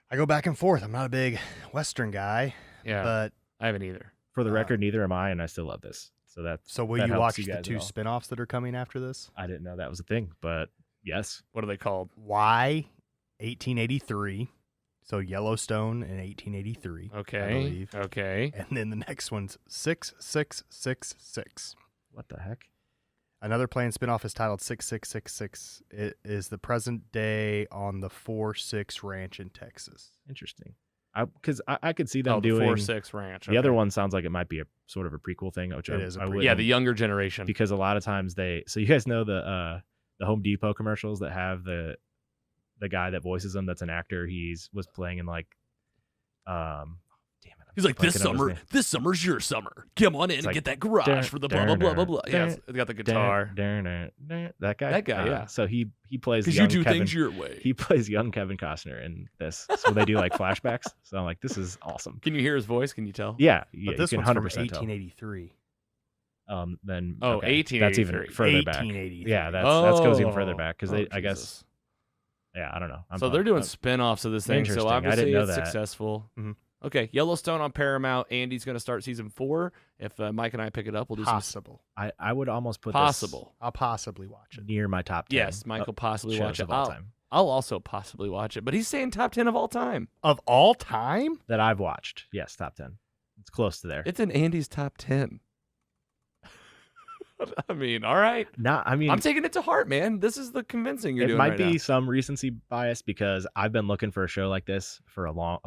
I go back and forth. I'm not a big Western guy, Yeah, but I haven't either. for the record, neither am I, and I still love this. So so will that you helps watch you the guys at 2 all. spinoffs that are coming after this? I didn't know that was a thing, but yes. What are they called? Why 1883? So Yellowstone in 1883. I Okay. believe. Okay. And then the next one's 6666. What the heck? Another planned spinoff is titled 6666. It is the present day on the 4-6 ranch in Texas. Interesting. Because I could see them Oh, the doing 4-6 Ranch. the other okay. one. Sounds like it might be a sort of a prequel thing, which It is a I prequel. wouldn't- Yeah, the younger generation. because a lot of times so you guys know the Home Depot commercials that have the guy that voices them that's an actor. Was playing in like damn it. I'm He's like, blanking on his name. this summer's your summer. Come on in It's and like, get that garage dun, for the blah, blah, blah, blah, blah. dun, Yeah, dun, they got the guitar. That guy. That guy, yeah. So he plays Because you young do Kevin. things your way. He plays young Kevin Costner in this. So they do like flashbacks. So I'm like, this is awesome. Can you hear his voice? Can you tell? Yeah, But yeah. this You can one's from 100% tell. 1883. Then Oh, okay, that's even 1883. further back. 1883. Yeah, that goes even Oh. further back because I guess Jesus. yeah, I don't know. So they're doing spin-offs of this thing. So Interesting. I obviously didn't know it's that. successful. Mhm. Okay, Yellowstone on Paramount. Andy's going to start season 4. If Mike and I pick it up, we'll do some Possible. I would almost put possible. I'll possibly watch this it. near my top 10. Yes, Mike will possibly shows watch it. of all time I'll also possibly watch it, but he's saying top 10 of all time. Of all time? that I've watched. Yes, top 10. It's close to there. It's in Andy's top 10. I mean, all right. I mean, I'm taking it to heart, man. This is the convincing you're it doing might right be now. some recency bias because I've been looking for a show like this for a long,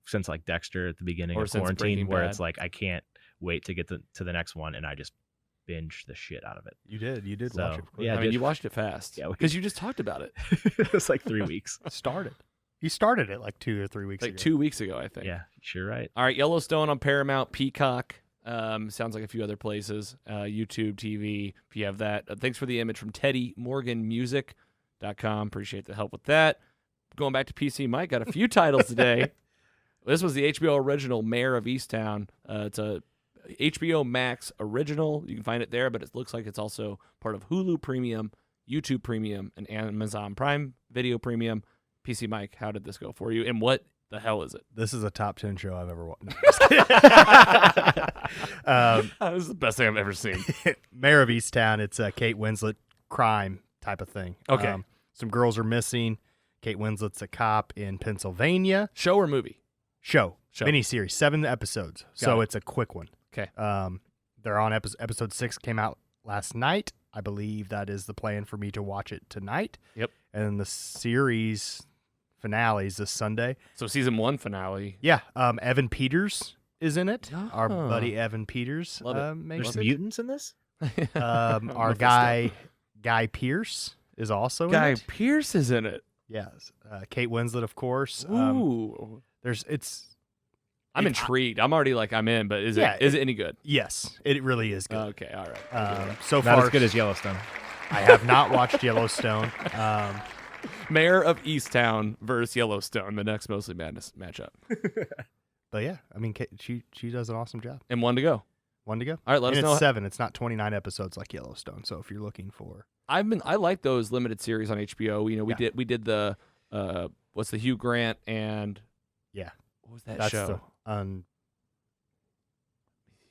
since Dexter at the beginning Or of since quarantine, Breaking where Bad. it's I can't wait to get to the next one, and I just binge the shit out of it. You did So, watch it. yeah, I mean, just- you watched it fast. Yeah, because you just talked about it It was 3 weeks. Started. You started it 2 or 3 weeks like ago. 2 weeks ago, I think. Yeah, you're right. All right, Yellowstone on Paramount, Peacock. Sounds like a few other places. YouTube TV, if you have that. Thanks for the image from TeddyMorganMusic.com. Appreciate the help with that. Going back to PC Mike, got a few titles today. This was the HBO original, Mayor of Easttown. It's a HBO Max original. You can find it there, but it looks like it's also part of Hulu Premium, YouTube Premium, and Amazon Prime Video Premium. PC Mike, how did this go for you? And what the hell is it? This is a top 10 show I've ever watched. No, This is the best thing I've ever seen. Mayor of Easttown. It's a Kate Winslet crime type of thing. Okay. Some girls are missing. Kate Winslet's a cop in Pennsylvania. Show or movie? Show. Show. Miniseries, 7 episodes. So it. it's a quick one. Okay. They're on episode 6 came out last night. I believe that is the plan for me to watch it tonight. Yep. And the series finale is this Sunday. So season 1 finale. Yeah. Evan Peters is in it. Our Oh. buddy Evan Peters Love it. makes There's it. mutants in this? Our Mephisto. Guy Pearce is also Guy in it. Pearce is in it. Yes. Kate Winslet, of course. Ooh. I'm It- intrigued. I'm already I'm in, but is Yeah, it any good? Yes, it really is good. Okay, all right. So Not far, as good as Yellowstone. I have not watched Yellowstone. Mayor of Easttown versus Yellowstone, the next Mostly Madness matchup. But yeah, I mean, she does an awesome job. And 1 to go. 1 to go. All right, let and us it's know. 7. It's not 29 episodes like Yellowstone. So if you're looking for, I like those limited series on HBO. You know, we did the what's the Hugh Grant and yeah, what was that that's show? the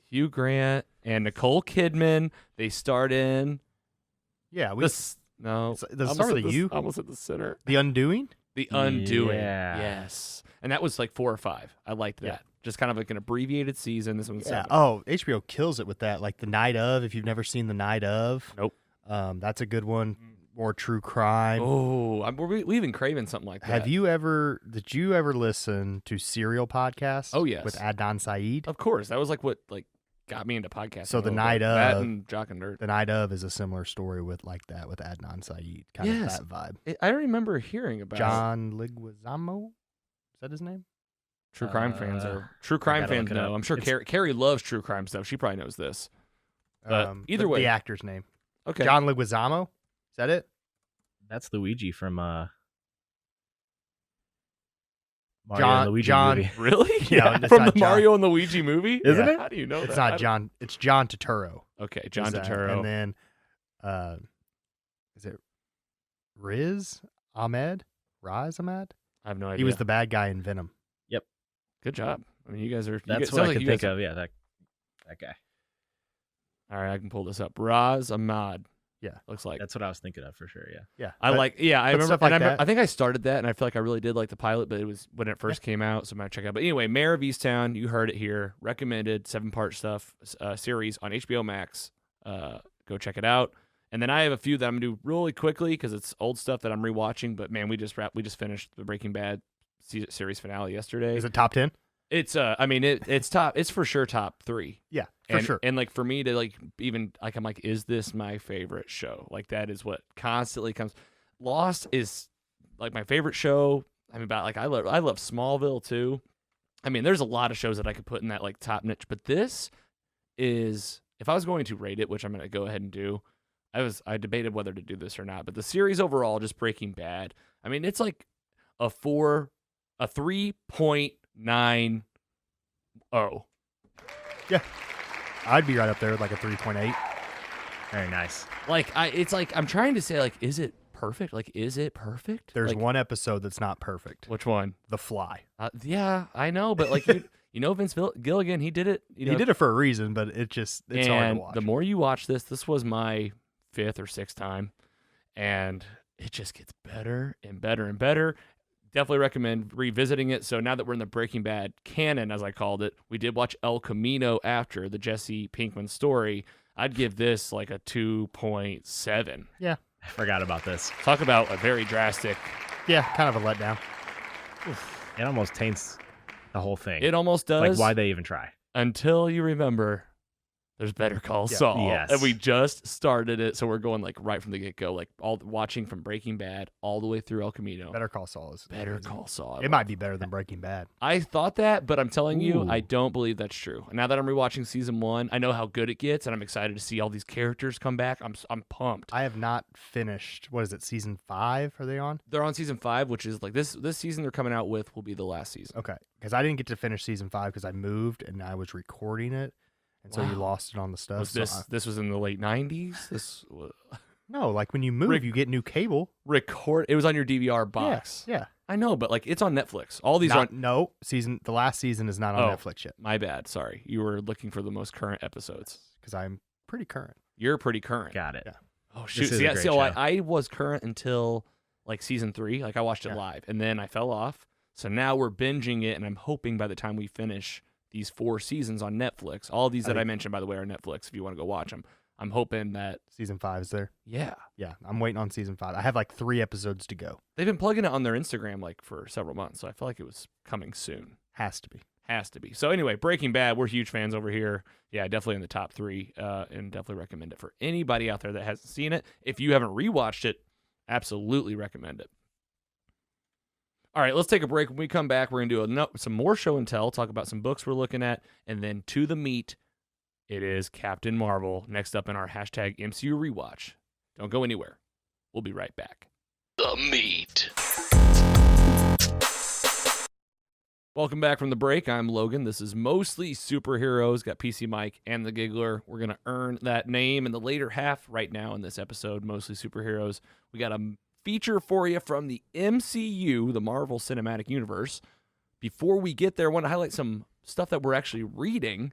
Hugh Grant and Nicole Kidman. They starred in yeah. We this. No, Does it I start with almost a U? I almost at the center. The Undoing. The Undoing. Yeah. Yes, and that was 4 or 5. I liked that. Yeah. Just kind of an abbreviated season. This one's Yeah. 7. Oh, HBO kills it with that. Like The Night of. If you've never seen The Night of, Nope. That's a good one. More true crime. Oh, we've been craving something like that. Did you ever listen to Serial Podcast? Oh, yes. With Adnan Syed. Of course, that was what got me into podcasting. So a The little Night bit. That of- and Jock and Dirt. The Night of is a similar story with Adnan Syed, kind Yes. of that vibe. I remember hearing about John Leguizamo, is that his name? True crime fans I know. gotta look it know. up. I'm sure It's- Carrie loves true crime stuff. She probably knows this. But either way. the actor's name, Okay. John Leguizamo. Is that it? That's Luigi from Mario John- and Luigi John- movie. Really? Yeah, it's From not the John. Mario and Luigi movie? Isn't it? How do you know It's that? not John. It's John Turturro. Okay, John is that. Turturro. And then, is it Riz Ahmed? Riz Ahmed? I have no idea. He was the bad guy in Venom. Good job. I mean, you guys are. That's sounds what I like could you think guys- of. Yeah, that guy. All right, I can pull this up. Raz Ahmad. Yeah. Looks like. That's what I was thinking of for sure. Yeah. Yeah, I but remember. stuff like that. I think I started that, and I feel like I really did like the pilot, but it was when it first came out, so I might check it out. But anyway, Mayor of Easttown, you heard it here. Recommended 7-part stuff series on HBO Max. Go check it out. And then I have a few that I'm gonna do really quickly because it's old stuff that I'm rewatching. But man, we just finished the Breaking Bad series finale yesterday. Is it top 10? It's it's top. It's for sure top 3. Yeah, for and, sure. And for me to even I'm is this my favorite show? That is what constantly comes. Lost is my favorite show. I mean, I love Smallville too. I mean, there's a lot of shows that I could put in that top niche, but this is, if I was going to rate it, which I'm going to go ahead and do, I debated whether to do this or not, but the series overall, just Breaking Bad. I mean, it's a 3.90. Yeah. I'd be right up there with like a 3.8. Very nice. Like it's like I'm trying to say like, is it perfect? Like, is it perfect? There's like, one episode that's not perfect. Which one? The Fly. Yeah, I know, but like you know Vince Gilligan, he did it. You know, He did it for a reason, but it's hard to watch. The more you watch this was my 5th or 6th time, and it just gets better and better and better. Definitely recommend revisiting it. So now that we're in the Breaking Bad canon, as I called it, we did watch El Camino after the Jesse Pinkman story. I'd give this like a 2.7. Yeah. I forgot about this. Talk about a very drastic. Yeah, kind of a letdown. It almost taints the whole thing. It almost does. Like, why they even try? Until you remember there's Better Call Saul. Yes. And we just started it, so we're going like right from the get-go, like all watching from Breaking Bad all the way through El Camino. Better Call Saul is Better amazing. Call Saul. It might be better than Breaking Bad. I thought that, but I'm telling you, Ooh. I don't believe that's true. Now that I'm rewatching season 1, I know how good it gets, and I'm excited to see all these characters come back. I'm pumped. I have not finished. What is it? Season 5? Are they on? They're on season 5, which is like this season they're coming out with will be the last season. Okay, because I didn't get to finish season 5 because I moved and I was recording it, and so you Wow. lost it on the stuff. Was this was in the late 90s? This was No, like when you move, you get new cable. it was on your DVR box. Yeah. I know, but like it's on Netflix. All these are No, the last season is not on Oh. Netflix yet my bad. Sorry. You were looking for the most current episodes. because I'm pretty current. You're pretty current. Got it. Yeah. Oh shoot. is a See, great so show. I was current until like season 3. Like I watched it Yeah. live and then I fell off. So now we're binging it and I'm hoping by the time we finish these 4 seasons on Netflix, all these that I mentioned by the way are Netflix if you want to go watch them. I'm hoping that Season 5 is there. yeah. Yeah, I'm waiting on season 5. I have like 3 episodes to go. They've been plugging it on their Instagram like for several months, so I feel like it was coming soon. Has to be. Has to be. So anyway, Breaking Bad, we're huge fans over here. Yeah, definitely in the top 3, and definitely recommend it for anybody out there that hasn't seen it. If you haven't rewatched it, absolutely recommend it. All right, let's take a break. When we come back, we're going to do some more show and tell, talk about some books we're looking at, and then to the meat, it is Captain Marvel next up in our hashtag MCU Rewatch. Don't go anywhere. We'll be right back. The meat. Welcome back from the break. I'm Logan. This is Mostly Superheroes. Got PC Mike and the Giggler. We're going to earn that name in the later half right now in this episode, Mostly Superheroes. We got a feature for you from the MCU, the Marvel Cinematic Universe. Before we get there, I want to highlight some stuff that we're actually reading.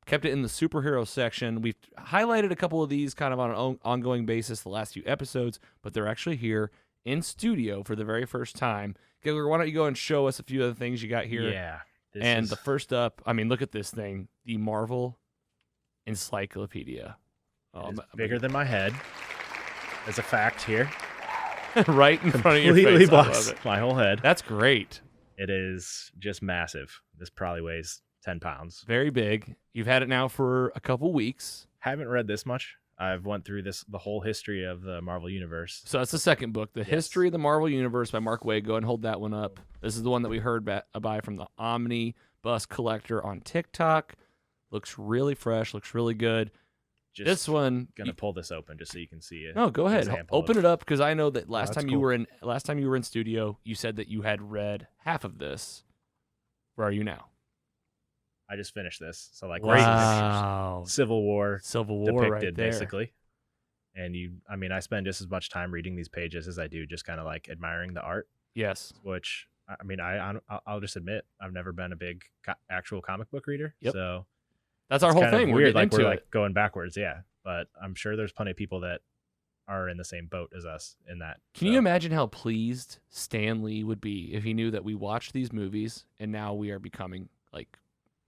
Kept it in the superhero section. We've highlighted a couple of these kind of on an ongoing basis the last few episodes, but they're actually here in studio for the very first time. Giggler, why don't you go and show us a few of the things you got here? Yeah. The first up, I mean, look at this thing, the Marvel Encyclopedia. It's bigger than my head. There's a fact here. Right in front of your Completely face. I love blocks it. my whole head. That's great. It is just massive. This probably weighs 10 pounds. Very big. You've had it now for a couple weeks. Haven't read this much. I've went through the whole history of the Marvel Universe. So that's the second book, The History of the Marvel Universe by Mark Waid. Go ahead and hold that one up. This is the one that we heard by from the Omnibus Collector on TikTok. Looks really fresh. Looks really good. Just This one, gonna pull this open just so you can see it. no, go ahead. Example Open of- it up because I know that last that's time you cool. were in studio, you said that you had read half of this. Where are you now? I just finished this. So like Wow. Civil War Civil War depicted right there. basically. And I spend just as much time reading these pages as I do just kind of like admiring the art, Yes. which I'll just admit I've never been a big actual comic book reader. Yep. So That's our it's whole kind of thing. We're weird, getting like we're into like it. going backwards, yeah. But I'm sure there's plenty of people that are in the same boat as us in that. Can you imagine how pleased Stan Lee would be if he knew that we watched these movies and now we are becoming like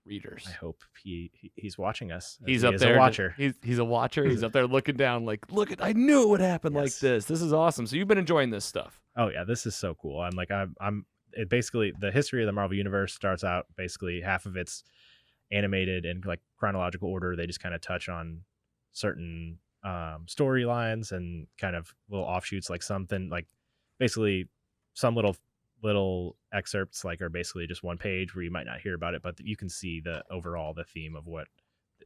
readers? I hope he's watching us. as He's he up is there. a watcher. He's a watcher. He's up there looking down like, look at, I knew it would happen like Yes. this. This is awesome. So you've been enjoying this stuff. Oh yeah, this is so cool. It basically, the history of the Marvel Universe starts out basically half of it's animated in like chronological order. They just kind of touch on certain storylines and kind of little offshoots, like something like basically some little excerpts like are basically just one page where you might not hear about it, but you can see the theme of what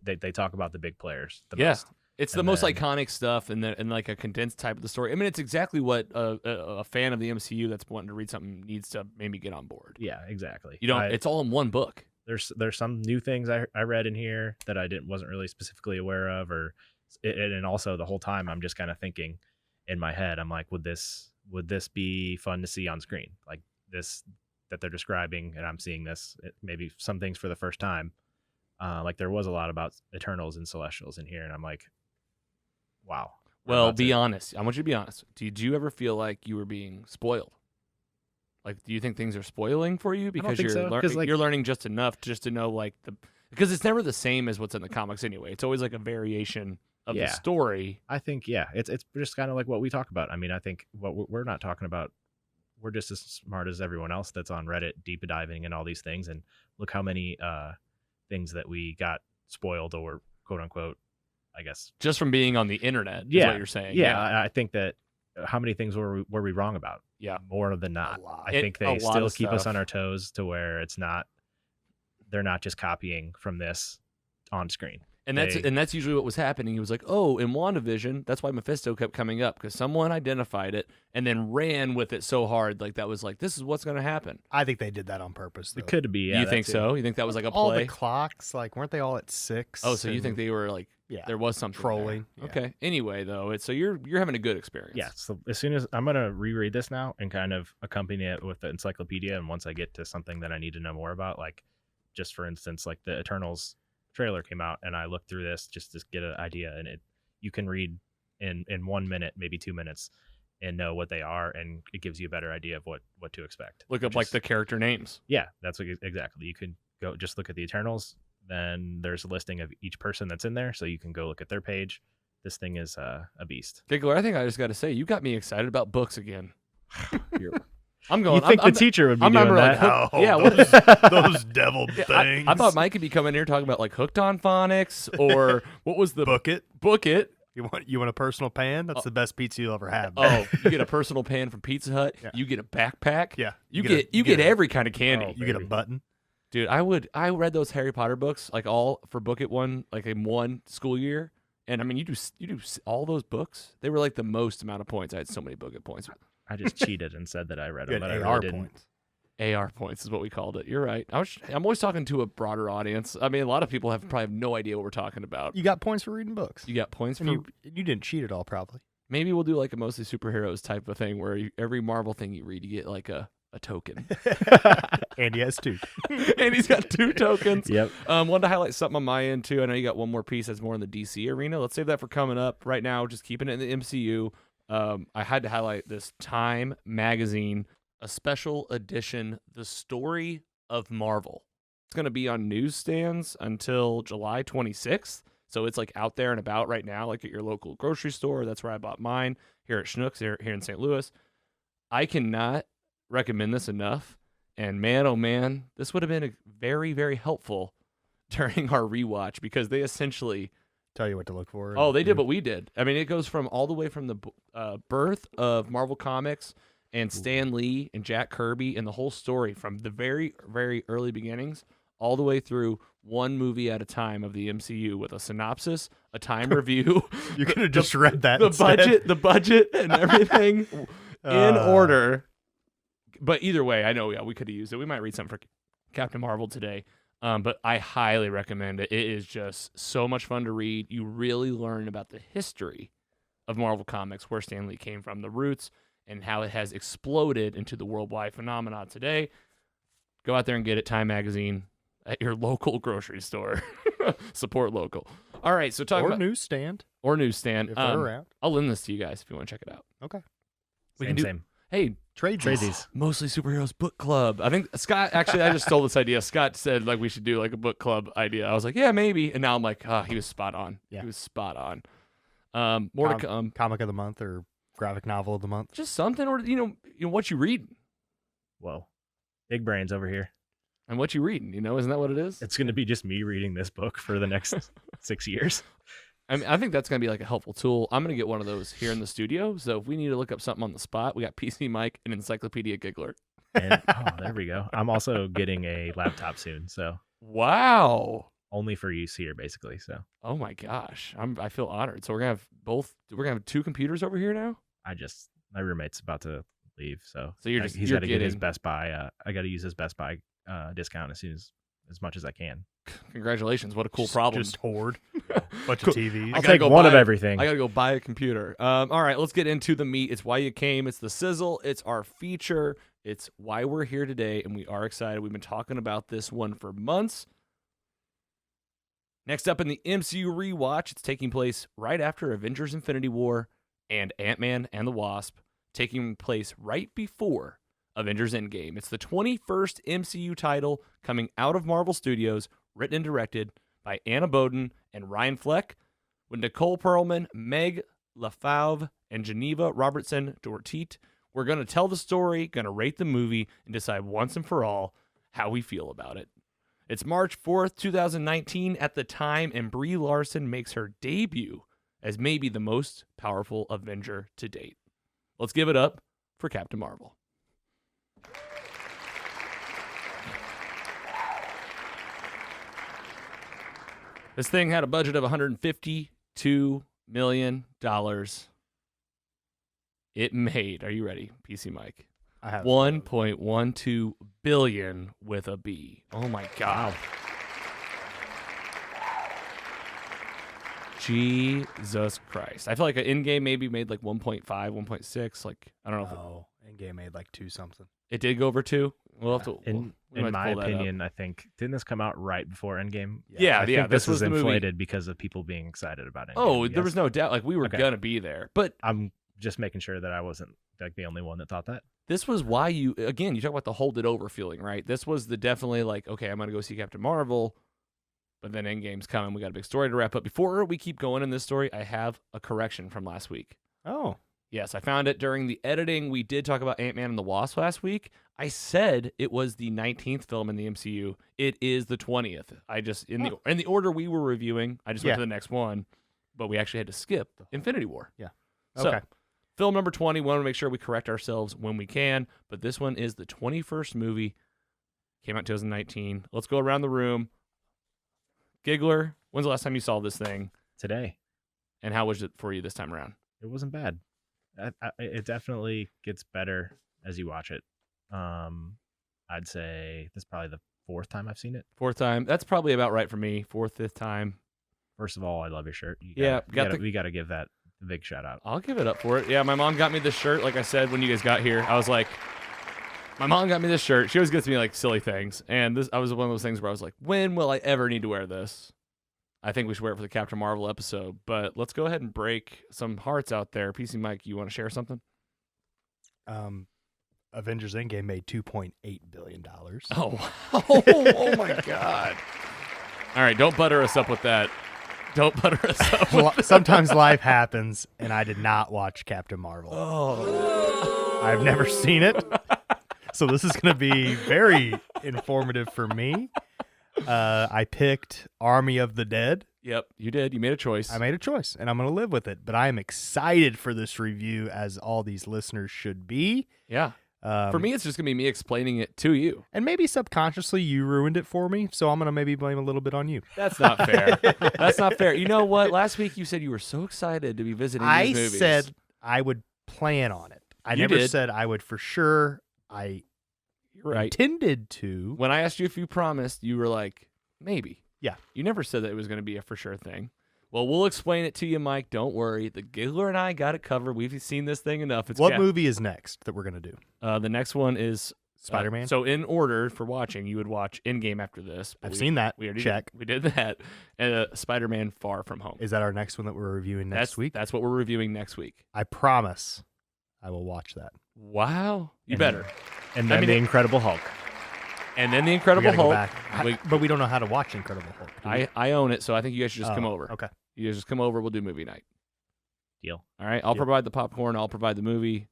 they talk about, the big players the most. It's the And most then- iconic stuff and like a condensed type of the story. I mean, it's exactly what a fan of the MCU that's wanting to read something needs to maybe get on board. Yeah, exactly. You don't. It's all in one book. there's some new things I read in here that I wasn't really specifically aware of, and also the whole time I'm just kind of thinking in my head, I'm like, would this be fun to see on screen, like this that they're describing, and I'm seeing this maybe some things for the first time. Like there was a lot about Eternals and Celestials in here, and I'm like, wow. Well, be honest. I want you to be honest. Did you ever feel like you were being spoiled? Like, do you think things are spoiling for you because you're learning just enough just to know because it's never the same as what's in the comics anyway. It's always like a variation of the story. I think it's just kind of like what we talk about. I mean, I think what we're not talking about, we're just as smart as everyone else that's on Reddit deep diving and all these things, and look how many things that we got spoiled or quote unquote, I guess, just from being on the internet is what you're saying. Yeah. I think that how many things were we wrong about? Yeah. More than not. I think they still keep us on our toes to where they're not just copying from this on screen. And that's usually what was happening. He was like, oh, in WandaVision, that's why Mephisto kept coming up, because someone identified it and then ran with it so hard, like that was like, this is what's going to happen. I think they did that on purpose, though. It could be, yeah. You think so? You think that was like a play? All the clocks, like, weren't they all at 6? Oh, so you think they were like, there was something trolling? Yeah. Okay. Anyway, though, so you're having a good experience. Yeah. So as soon as I'm going to reread this now and kind of accompany it with the encyclopedia, and once I get to something that I need to know more about, like just for instance, like the Eternals trailer came out, and I looked through this just to get an idea, and you can read in 1 minute, maybe 2 minutes, and know what they are, and it gives you a better idea of what to expect. Look up like the character names. Yeah, that's exactly. You can go just look at the Eternals, then there's a listing of each person that's in there, so you can go look at their page. This thing is a beast. Giggler, I think I just got to say, you got me excited about books again. I'm going. You think the teacher would be doing that? Those devil things. I thought Mike could be coming here talking about like Hooked on Phonics, or what was the Book It? Book It. You want a personal pan? That's the best pizza you'll ever have. Oh, you get a personal pan from Pizza Hut. Yeah. You get a backpack. Yeah. You get every kind of candy. You get a button. Dude, I read those Harry Potter books like all for Book It in one school year, and I mean you do all those books. They were like the most amount of points. I had so many Book It points. I just cheated and said that I read them, but I AR really didn't. points. AR points is what we called it. You're right. I'm always talking to a broader audience. I mean, a lot of people probably have no idea what we're talking about. You got points for reading books. You got points for... you didn't cheat at all, probably. Maybe we'll do like a mostly superheroes type of thing where every Marvel thing you read, you get like a token. And he has 2. And he's got 2 tokens. Yep. Wanted to highlight something on my end, too. I know you got one more piece that's more in the DC arena. Let's save that for coming up. Right now, just keeping it in the MCU. I had to highlight this Time magazine, a special edition, The Story of Marvel. It's going to be on newsstands until July 26th. So it's like out there and about right now, like at your local grocery store. That's where I bought mine, here at Schnucks, here in St. Louis. I cannot recommend this enough. And man, oh man, this would have been very, very helpful during our rewatch, because they essentially... tell you what to look for. Oh, they did what we did. I mean, it goes from all the way from the birth of Marvel Comics and Stan Lee and Jack Kirby and the whole story from the very, very early beginnings all the way through one movie at a time of the MCU with a synopsis, a time review. You could have just read that. The budget and everything in order. But either way, I know we could have used it. We might read something for Captain Marvel today. But I highly recommend it. It is just so much fun to read. You really learn about the history of Marvel Comics, where Stan Lee came from, the roots, and how it has exploded into the worldwide phenomenon today. Go out there and get it, Time Magazine, at your local grocery store. Support local. All right, so talking about... newsstand. Or newsstand. If they're around. I'll lend this to you guys if you want to check it out. Okay. Same. Hey, trade these. Mostly Superheroes Book Club. I think Scott, actually, I just stole this idea. Scott said like we should do like a book club idea. I was like, yeah, maybe. And now I'm like, he was spot on. Yeah. He was spot on. More to come. Comic of the month or graphic novel of the month. Just something, or you know what you read. Whoa, big brains over here. And what you reading? Isn't that what it is? It's going to be just me reading this book for the next 6 years. I mean, I think that's going to be like a helpful tool. I'm going to get one of those here in the studio. So if we need to look up something on the spot, we got PC Mike and Encyclopedia Giggler. And, there we go. I'm also getting a laptop soon. So wow, only for use here, basically. So oh my gosh, I feel honored. So we're gonna have both. We're gonna have 2 computers over here now. My roommate's about to leave, so he's got to get his Best Buy. I got to use his Best Buy discount as soon as as much as I can. Congratulations. What a cool problem. Just hoard. Bunch of TVs. I'll gotta take go one of buy- everything. I got to go buy a computer. All right, let's get into the meat. It's why you came. It's the sizzle. It's our feature. It's why we're here today, and we are excited. We've been talking about this one for months. Next up in the MCU rewatch, it's taking place right after Avengers Infinity War and Ant-Man and the Wasp, taking place right before Avengers Endgame. It's the 21st MCU title coming out of Marvel Studios, written and directed by Anna Boden and Ryan Fleck, with Nicole Perlman, Meg LaFauve, and Geneva Robertson Dortit. We're going to tell the story, going to rate the movie, and decide once and for all how we feel about it. It's March 4th, 2019 at the time, and Brie Larson makes her debut as maybe the most powerful Avenger to date. Let's give it up for Captain Marvel. This thing had a budget of $152 million. It made, are you ready, PC Mike? I have 1.12 billion with a B. Oh my God. Wow. Jesus Christ. I feel like an in-game maybe made like 1.5, 1.6. Like, I don't know if Oh, Endgame made like 2 something. it did go over 2. We'll have to. In we might my pull that up. opinion, I think didn't this come out right before Endgame? Yeah, I yeah. think This was was the movie. inflated because of people being excited about it. Oh, there was no doubt. Like, we were Okay. gonna be there, but I'm just making sure that I wasn't like the only one that thought that. this was why you talk about the hold it over feeling, right? This was the definitely like, okay, I'm gonna go see Captain Marvel, but then Endgame's coming. We got a big story to wrap up. Before we keep going in this story, I have a correction from last week. Oh. Yes, I found it during the editing. We did talk about Ant-Man and the Wasp last week. I said it was the 19th film in the MCU. It is the 20th. I just in the order we were reviewing, I just went Yeah. to the next one, but we actually had to skip Infinity War. Yeah. So, Okay. film number 20, we want to make sure we correct ourselves when we can, but this one is the 21st movie. Came out 2019. Let's go around the room. Giggler, when's the last time you saw this thing, Today, and how was it for you this time around? it wasn't bad. It definitely gets better as you watch it. I'd say this is probably the 4th time I've seen it. 4th time. That's probably about right for me. 4th, 5th time. First of all, I love your shirt. Yeah, we got to give that a big shout out. I'll give it up for it. Yeah, my mom got me this shirt. Like I said, when you guys got here, I was like, my mom got me this shirt. She always gets me like silly things. And I was one of those things where I was like, when will I ever need to wear this? I think we should wear it for the Captain Marvel episode. But let's go ahead and break some hearts out there. PC Mike, you want to share something? Avengers Endgame made $2.8 billion. Oh, oh my God. All right, don't butter us up with that. Don't butter us up with that. Sometimes life happens, and I did not watch Captain Marvel. Oh. I've never seen it, so this is going to be very informative for me. I picked Army of the Dead. Yep, you did. You made a choice. I made a choice, and I'm going to live with it. But I am excited for this review, as all these listeners should be. Yeah. For me, it's just going to be me explaining it to you. And maybe subconsciously you ruined it for me, so I'm going to maybe blame a little bit on you. That's not fair. That's not fair. You know what? Last week you said you were so excited to be visiting I these movies. said I would plan on it. I You never did. said I would for sure. I You're right. intended to. When I asked you if you promised, you were like, maybe. Yeah. You never said that it was going to be a for sure thing. Well, we'll explain it to you, Mike. Don't worry. The Giggler and I got it covered. We've seen this thing enough. It's What movie is next that we're going to do? The next one is Spider-Man? So in order for watching, you would watch Endgame after this. but I've seen that. We already Check. We did that. And Spider-Man Far From Home. Is that our next one that we're reviewing next week? That's what we're reviewing next week. I promise I will watch that. Wow. You And- better. And I then mean, the Incredible Hulk. And then the We Incredible gotta go Hulk. back. But we don't know how to watch Incredible Hulk. do we? I own it, so I think you guys should just come Oh, over. Okay. You guys just come over. We'll do movie night. Deal. All right. I'll Deal. provide the popcorn. I'll provide the movie.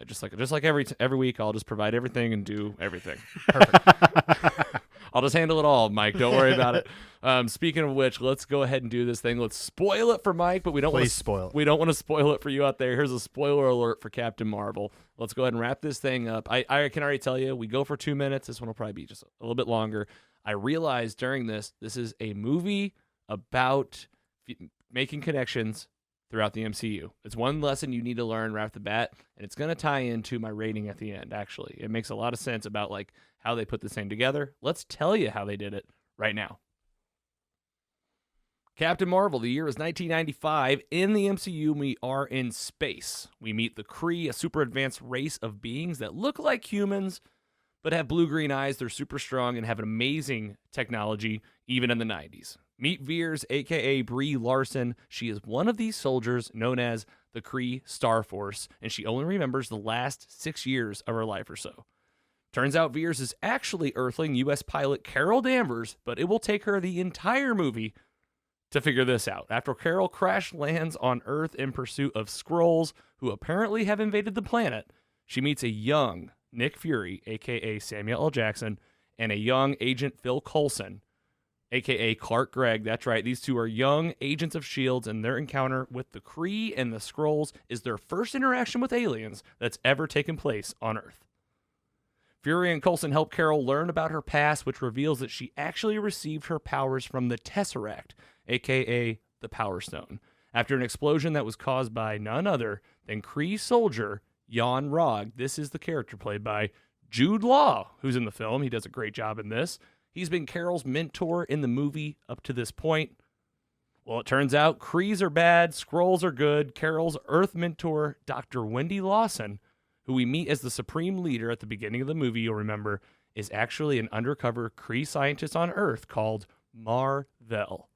Just like every week, I'll just provide everything and do everything. I'll just handle it all, Mike. Don't worry about it. Speaking of which, let's go ahead and do this thing. Let's spoil it for Mike, but we don't want Please to spoil it. We don't want to spoil it for you out there. Here's a spoiler alert for Captain Marvel. Let's go ahead and wrap this thing up. I can already tell you, we go for 2 minutes. This one will probably be just a little bit longer. I realized during this is a movie about making connections throughout the MCU. It's one lesson you need to learn right off the bat, and it's going to tie into my rating at the end, actually. It makes a lot of sense about like how they put this thing together. Let's tell you how they did it right now. Captain Marvel, the year is 1995. In the MCU, we are in space. We meet the Kree, a super advanced race of beings that look like humans, but have blue-green eyes. They're super strong and have an amazing technology, even in the 90s. Meet Veers, a.k.a. Brie Larson. She is one of these soldiers known as the Kree Star Force, and she only remembers the last 6 years of her life or so. Turns out Veers is actually Earthling U.S. pilot Carol Danvers, but it will take her the entire movie to figure this out. After Carol crash lands on Earth in pursuit of Skrulls, who apparently have invaded the planet, she meets a young Nick Fury, a.k.a. Samuel L. Jackson, and a young Agent Phil Coulson, a.k.a. Clark Gregg. That's right, these two are young agents of S.H.I.E.L.D., and their encounter with the Kree and the Skrulls is their first interaction with aliens that's ever taken place on Earth. Fury and Coulson help Carol learn about her past, which reveals that she actually received her powers from the Tesseract, a.k.a. the Power Stone, after an explosion that was caused by none other than Kree soldier Yon-Rogg. This is the character played by Jude Law, who's in the film. He does a great job in this. He's been Carol's mentor in the movie up to this point. Well, it turns out Krees are bad, Skrulls are good. Carol's Earth mentor, Dr. Wendy Lawson, who we meet as the Supreme Leader at the beginning of the movie, you'll remember, is actually an undercover Kree scientist on Earth called Mar-Vell.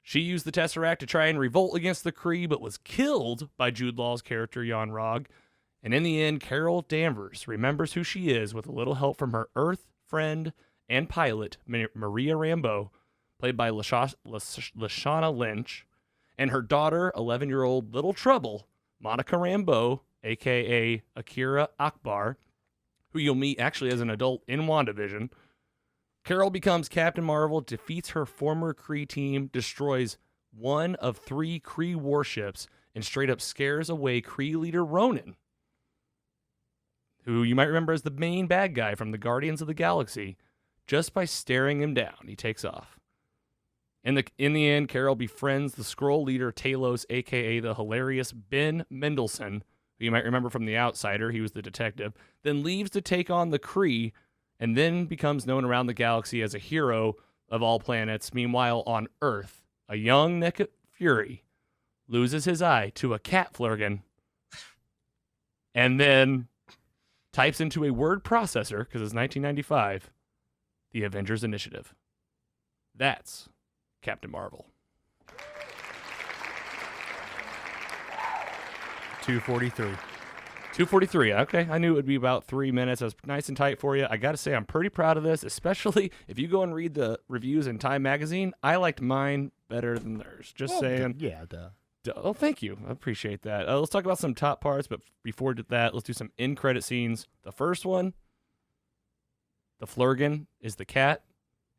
She used the Tesseract to try and revolt against the Kree, but was killed by Jude Law's character, Yon-Rogg. And in the end, Carol Danvers remembers who she is with a little help from her Earth friend and pilot, Maria Rambeau, played by Lashana Lynch, and her daughter, 11-year-old Little Trouble, Monica Rambeau, a.k.a. Akira Akbar, who you'll meet actually as an adult in WandaVision. Carol becomes Captain Marvel, defeats her former Kree team, destroys one of 3 Kree warships, and straight up scares away Kree leader Ronan, who you might remember as the main bad guy from the Guardians of the Galaxy, just by staring him down. He takes off. In the end, Carol befriends the Skrull leader Talos, a.k.a. the hilarious Ben Mendelsohn, who you might remember from The Outsider. He was the detective. Then leaves to take on the Kree, and then becomes known around the galaxy as a hero of all planets. Meanwhile, on Earth, a young Nick Fury loses his eye to a cat flurgan, and then types into a word processor, because it's 1995, the Avengers Initiative. That's Captain Marvel. 243. 243. Okay, I knew it would be about 3 minutes. That was nice and tight for you. I got to say, I'm pretty proud of this, especially if you go and read the reviews in Time Magazine. I liked mine better than theirs. Just saying. Yeah, duh. Oh, thank you. I appreciate that. Let's talk about some top parts, but before that, let's do some in-credit scenes. The first one, the Flurgan is the cat.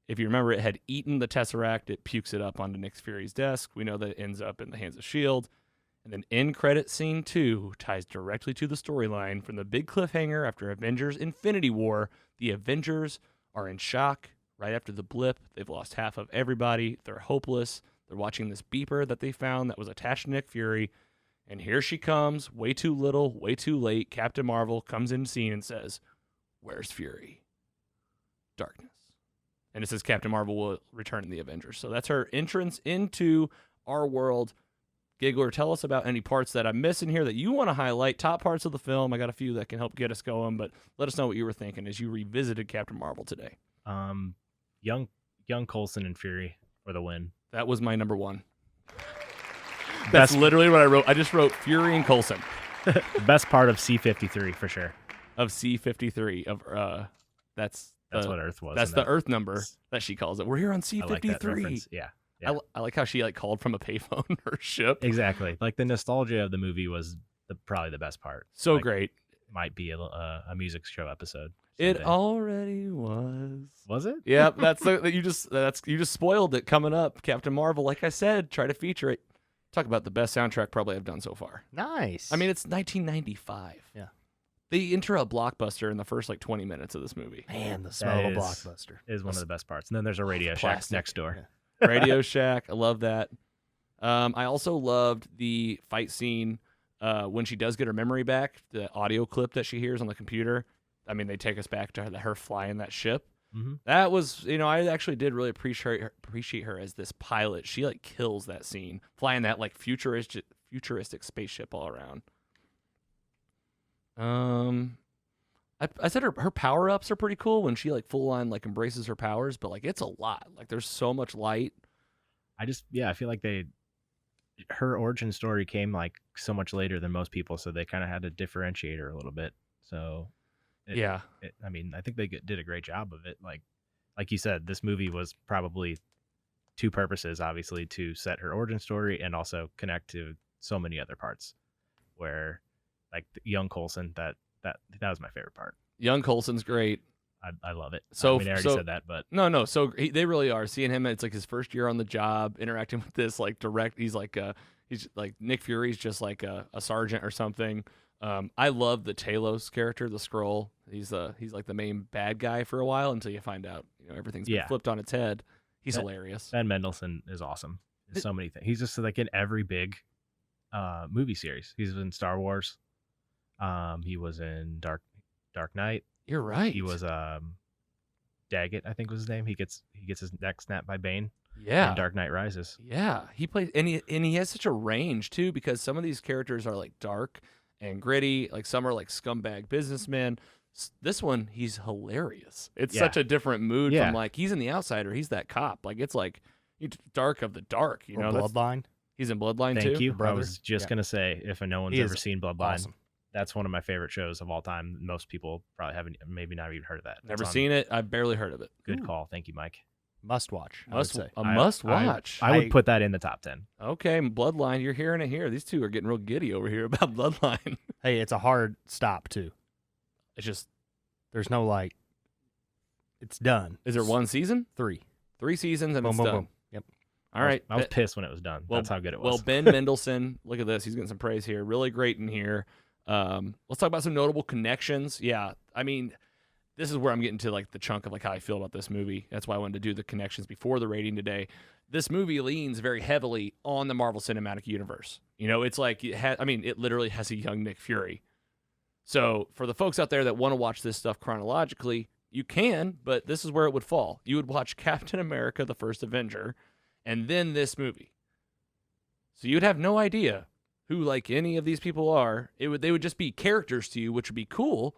If you remember, it had eaten the Tesseract. It pukes it up onto Nick Fury's desk. We know that it ends up in the hands of S.H.I.E.L.D. And then in-credit scene 2 ties directly to the storyline from the big cliffhanger after Avengers Infinity War. The Avengers are in shock right after the blip. They've lost half of everybody. They're hopeless. They're watching this beeper that they found that was attached to Nick Fury. And here she comes, way too little, way too late. Captain Marvel comes in scene and says, "Where's Fury?" Darkness. And it says Captain Marvel will return in the Avengers. So that's her entrance into our world. Giggler, tell us about any parts that I'm missing here that you want to highlight, top parts of the film. I got a few that can help get us going, but let us know what you were thinking as you revisited Captain Marvel today. Young Coulson and Fury for the win. That was my number one. That's literally what I wrote. I just wrote Fury and Coulson. Best part of C-53 for sure. Of C-53. That's what Earth was. That's the Earth number that she calls it. We're here on C-53. I like that reference. Yeah. I like how she called from a payphone her ship. Exactly. Like the nostalgia of the movie was probably the best part. So great. Might be a music show episode. It already was. Was it? Yeah, you just spoiled it coming up. Captain Marvel, like I said, try to feature it. Talk about the best soundtrack probably I've done so far. Nice. I mean, it's 1995. Yeah. They enter a blockbuster in the first 20 minutes of this movie. Man, the smell of a blockbuster is one of the best parts. And then there's a Radio Shack next door. Yeah. Radio Shack, I love that. I also loved the fight scene when she does get her memory back, the audio clip that she hears on the computer. I mean, they take us back to her flying that ship. Mm-hmm. That was, I actually did really appreciate her as this pilot. She like kills that scene, flying that like futuristic spaceship all around. I said her power ups are pretty cool when she like full on like embraces her powers, but like it's a lot. Like there's so much light. I feel like her origin story came like so much later than most people, so they kind of had to differentiate her a little bit. So I mean, I think they did a great job of it. Like you said, this movie was probably two purposes, obviously, to set her origin story and also connect to so many other parts. Where, like young Coulson, that was my favorite part. Young Coulson's great. I love it. So I mean, I already said that, but no. So they really are seeing him. It's like his first year on the job, interacting with this like direct. He's like Nick Fury's just like a sergeant or something. I love the Talos character, the Skrull. He's like the main bad guy for a while until you find out everything's been flipped on its head. He's hilarious. Ben Mendelsohn is awesome. There's so many things. He's just like in every big movie series. He's in Star Wars. He was in Dark Knight. You're right. He was Daggett, I think was his name. He gets his neck snapped by Bane. Yeah. In Dark Knight Rises. Yeah, he plays and he has such a range too, because some of these characters are like dark and gritty. Like some are like scumbag businessmen. This one, he's hilarious. It's such a different mood from like he's in The Outsider. He's that cop. Like it's like dark of the dark. Or Bloodline. He's in Bloodline too. Thank you. Brother. I was just gonna say, if no one's ever seen Bloodline, awesome. That's one of my favorite shows of all time. Most people probably haven't, maybe not even heard of that. Never seen it. I've barely heard of it. Good call. Thank you, Mike. Must watch. Must watch. I would put that in the top 10. Okay, Bloodline. You're hearing it here. These two are getting real giddy over here about Bloodline. Hey, it's a hard stop too. It's just there's no like. It's done. Is there one season? 3 seasons and boom, it's boom, done. boom. Yep. All right. I was pissed when it was done. That's how good it was. Well, Ben Mendelsohn, look at this. He's getting some praise here. Really great in here. Let's talk about some notable connections. Yeah, I mean, this is where I'm getting to like the chunk of like how I feel about this movie. That's why I wanted to do the connections before the rating today. This movie leans very heavily on the Marvel Cinematic Universe. It's like it literally has a young Nick Fury. So for the folks out there that want to watch this stuff chronologically, you can, but this is where it would fall. You would watch Captain America: The First Avenger, and then this movie. So you'd have no idea who like any of these people are. They would just be characters to you, which would be cool.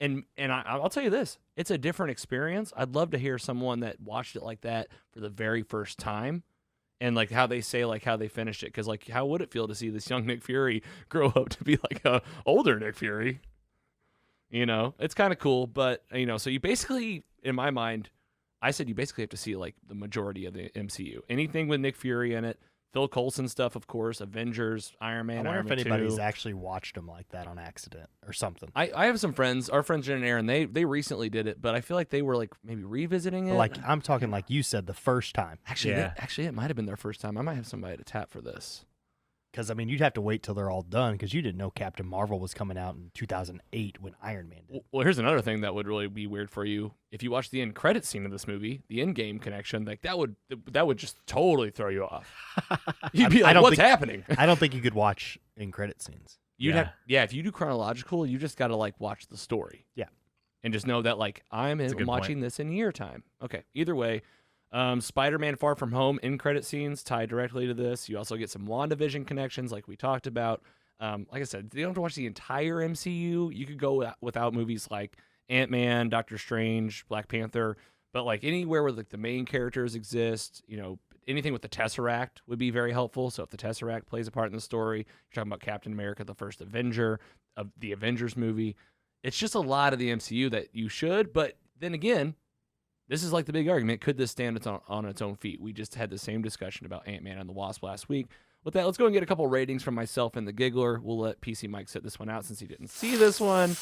And I'll tell you this, it's a different experience. I'd love to hear someone that watched it like that for the very first time, and like how they say like how they finished it. Because like how would it feel to see this young Nick Fury grow up to be like a older Nick Fury? It's kind of cool. But so you basically, in my mind, I said you basically have to see like the majority of the MCU. Anything with Nick Fury in it. Phil Coulson stuff, of course, Avengers, Iron Man, I wonder Iron if Man anybody's 2. actually watched them like that on accident or something. I have some friends, our friends Jen and Aaron, they recently did it, but I feel like they were like maybe revisiting it. Like I'm talking like you said the first time. Actually, it might have been their first time. I might have somebody to tap for this. Because, I mean, you'd have to wait till they're all done because you didn't know Captain Marvel was coming out in 2008 when Iron Man did. Well, here's another thing that would really be weird for you. If you watch the end credit scene of this movie, the end game connection, like that would just totally throw you off. You'd be like, what's happening? I don't think you could watch end credit scenes. If you do chronological, you just got to like watch the story. Yeah. And just know that like I'm watching this in year time. Okay. Either way. Spider-Man Far From Home in credit scenes tie directly to this. You also get some WandaVision connections like we talked about. Like I said, you don't have to watch the entire MCU. You could go without movies like Ant-Man, Doctor Strange, Black Panther, but like anywhere where like the main characters exist, anything with the Tesseract would be very helpful. So if the Tesseract plays a part in the story, you're talking about Captain America, the first Avenger of the Avengers movie. It's just a lot of the MCU that you should, but then again, this is like the big argument. Could this stand on its own feet? We just had the same discussion about Ant-Man and the Wasp last week. With that, let's go and get a couple ratings from myself and the Giggler. We'll let PC Mike sit this one out since he didn't see this one.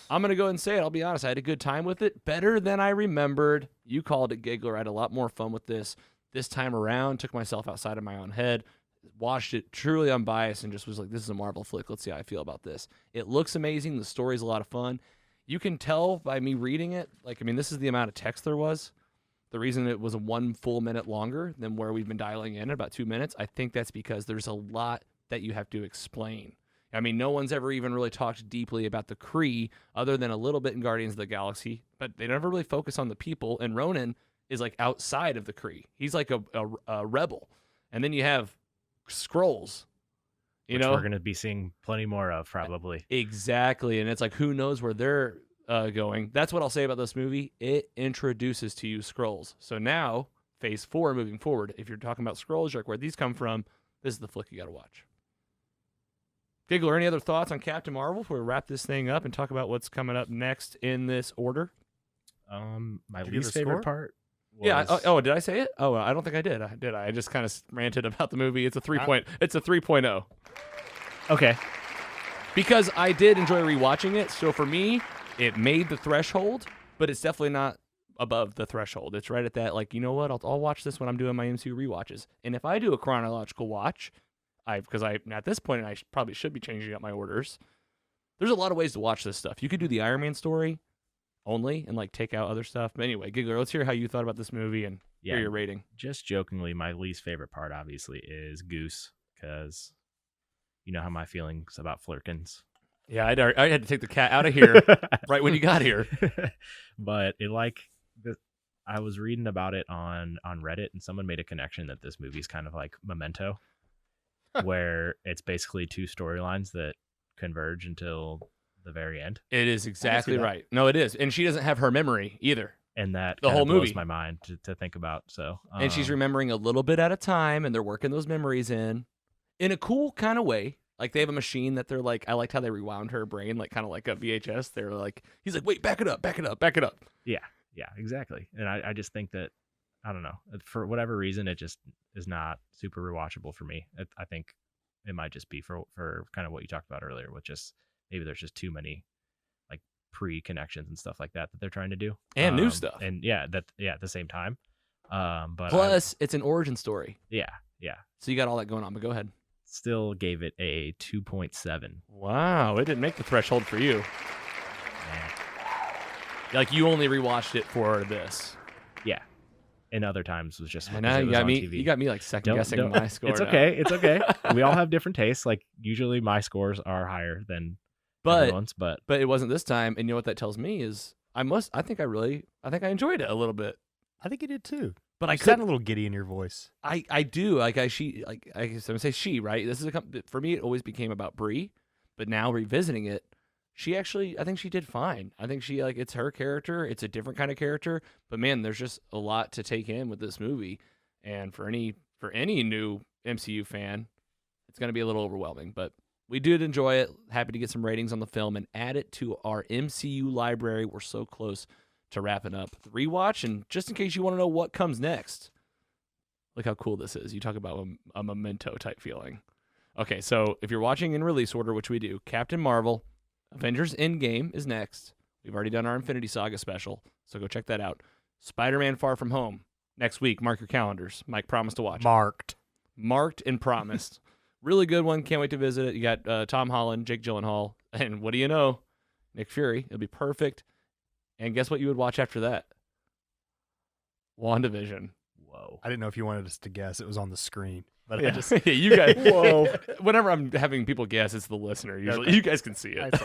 I'm going to go ahead and say it. I'll be honest. I had a good time with it. Better than I remembered. You called it, Giggler. I had a lot more fun with this time around. Took myself outside of my own head. Watched it truly unbiased and just was like, this is a Marvel flick. Let's see how I feel about this. It looks amazing. The story's a lot of fun. You can tell by me reading it, this is the amount of text there was. The reason it was a 1 full minute longer than where we've been dialing in at about 2 minutes, I think that's because there's a lot that you have to explain. I mean, no one's ever even really talked deeply about the Kree other than a little bit in Guardians of the Galaxy, but they never really focus on the people. And Ronan is like outside of the Kree. He's like a rebel. And then you have Skrulls, Which we're going to be seeing plenty more of probably. Exactly. And it's like, who knows where they're going. That's what I'll say about this movie. It introduces to you Skrulls. So now, phase 4 moving forward, if you're talking about Skrulls, you're like, where these come from, this is the flick you got to watch. Giggler, any other thoughts on Captain Marvel before we wrap this thing up and talk about what's coming up next in this order? My least favorite part was... Yeah. Did I say it? Oh, I don't think I did. I just kind of ranted about the movie. It's a 3.0. Okay. Because I did enjoy rewatching it. So for me, it made the threshold, but it's definitely not above the threshold. It's right at that, like, you know what? I'll watch this when I'm doing my MCU rewatches. And if I do a chronological watch, because at this point, I probably should be changing up my orders. There's a lot of ways to watch this stuff. You could do the Iron Man story only and like take out other stuff. But anyway, Giggler, let's hear how you thought about this movie and hear your rating. Just jokingly, my least favorite part obviously is Goose, because you know how my feelings about Flurkins. Yeah, I had to take the cat out of here right when you got here. But I was reading about it on Reddit, and someone made a connection that this movie is kind of like Memento, where it's basically two storylines that converge until the very end. It is exactly right. No, it is. And she doesn't have her memory either. And that the kind whole of blows movie my mind to think about. So, and she's remembering a little bit at a time, and they're working those memories in a cool kind of way. Like, they have a machine that they're like, I liked how they rewound her brain, like kind of like a VHS. They're like, he's like, wait, back it up. Yeah, exactly. And I just think that, I don't know, for whatever reason, it just is not super rewatchable for me. I think it might just be for kind of what you talked about earlier, which is maybe there's just too many like pre-connections and stuff like that they're trying to do. And new stuff. And at the same time. But plus, it's an origin story. Yeah. So you got all that going on, but go ahead. Still gave it a 2.7. Wow, it didn't make the threshold for you. Yeah. Like, you only rewatched it for this. Yeah. And other times was just and now you got me. TV. You got me like second guessing my score. It's okay. It's okay. We all have different tastes. Like, usually my scores are higher than everyone's, but it wasn't this time. And you know what that tells me is I think I enjoyed it a little bit. I think you did too. But I sound a little giddy in your voice. I do. I'm gonna say she, right? This is for me. It always became about Brie, but now revisiting it, I think she did fine. I think it's her character. It's a different kind of character, but man, there's just a lot to take in with this movie, and for any new MCU fan, it's gonna be a little overwhelming. But we did enjoy it. Happy to get some ratings on the film and add it to our MCU library. We're so close to wrapping up the rewatch, and just in case you want to know what comes next, look how cool this is. You talk about a Memento type feeling. Okay, so if you're watching in release order, which we do, Captain Marvel, Avengers Endgame is next. We've already done our Infinity Saga special, so go check that out. Spider-Man Far From Home next week. Mark your calendars. Mike promised to watch it. Marked and promised. Really good one. Can't wait to visit it. You got Tom Holland, Jake Gyllenhaal, and what do you know? Nick Fury. It'll be perfect. And guess what you would watch after that? WandaVision. Whoa. I didn't know if you wanted us to guess. It was on the screen. But yeah. I just... yeah, you guys... Whoa. Whenever I'm having people guess, it's the listener. Usually, okay. You guys can see it.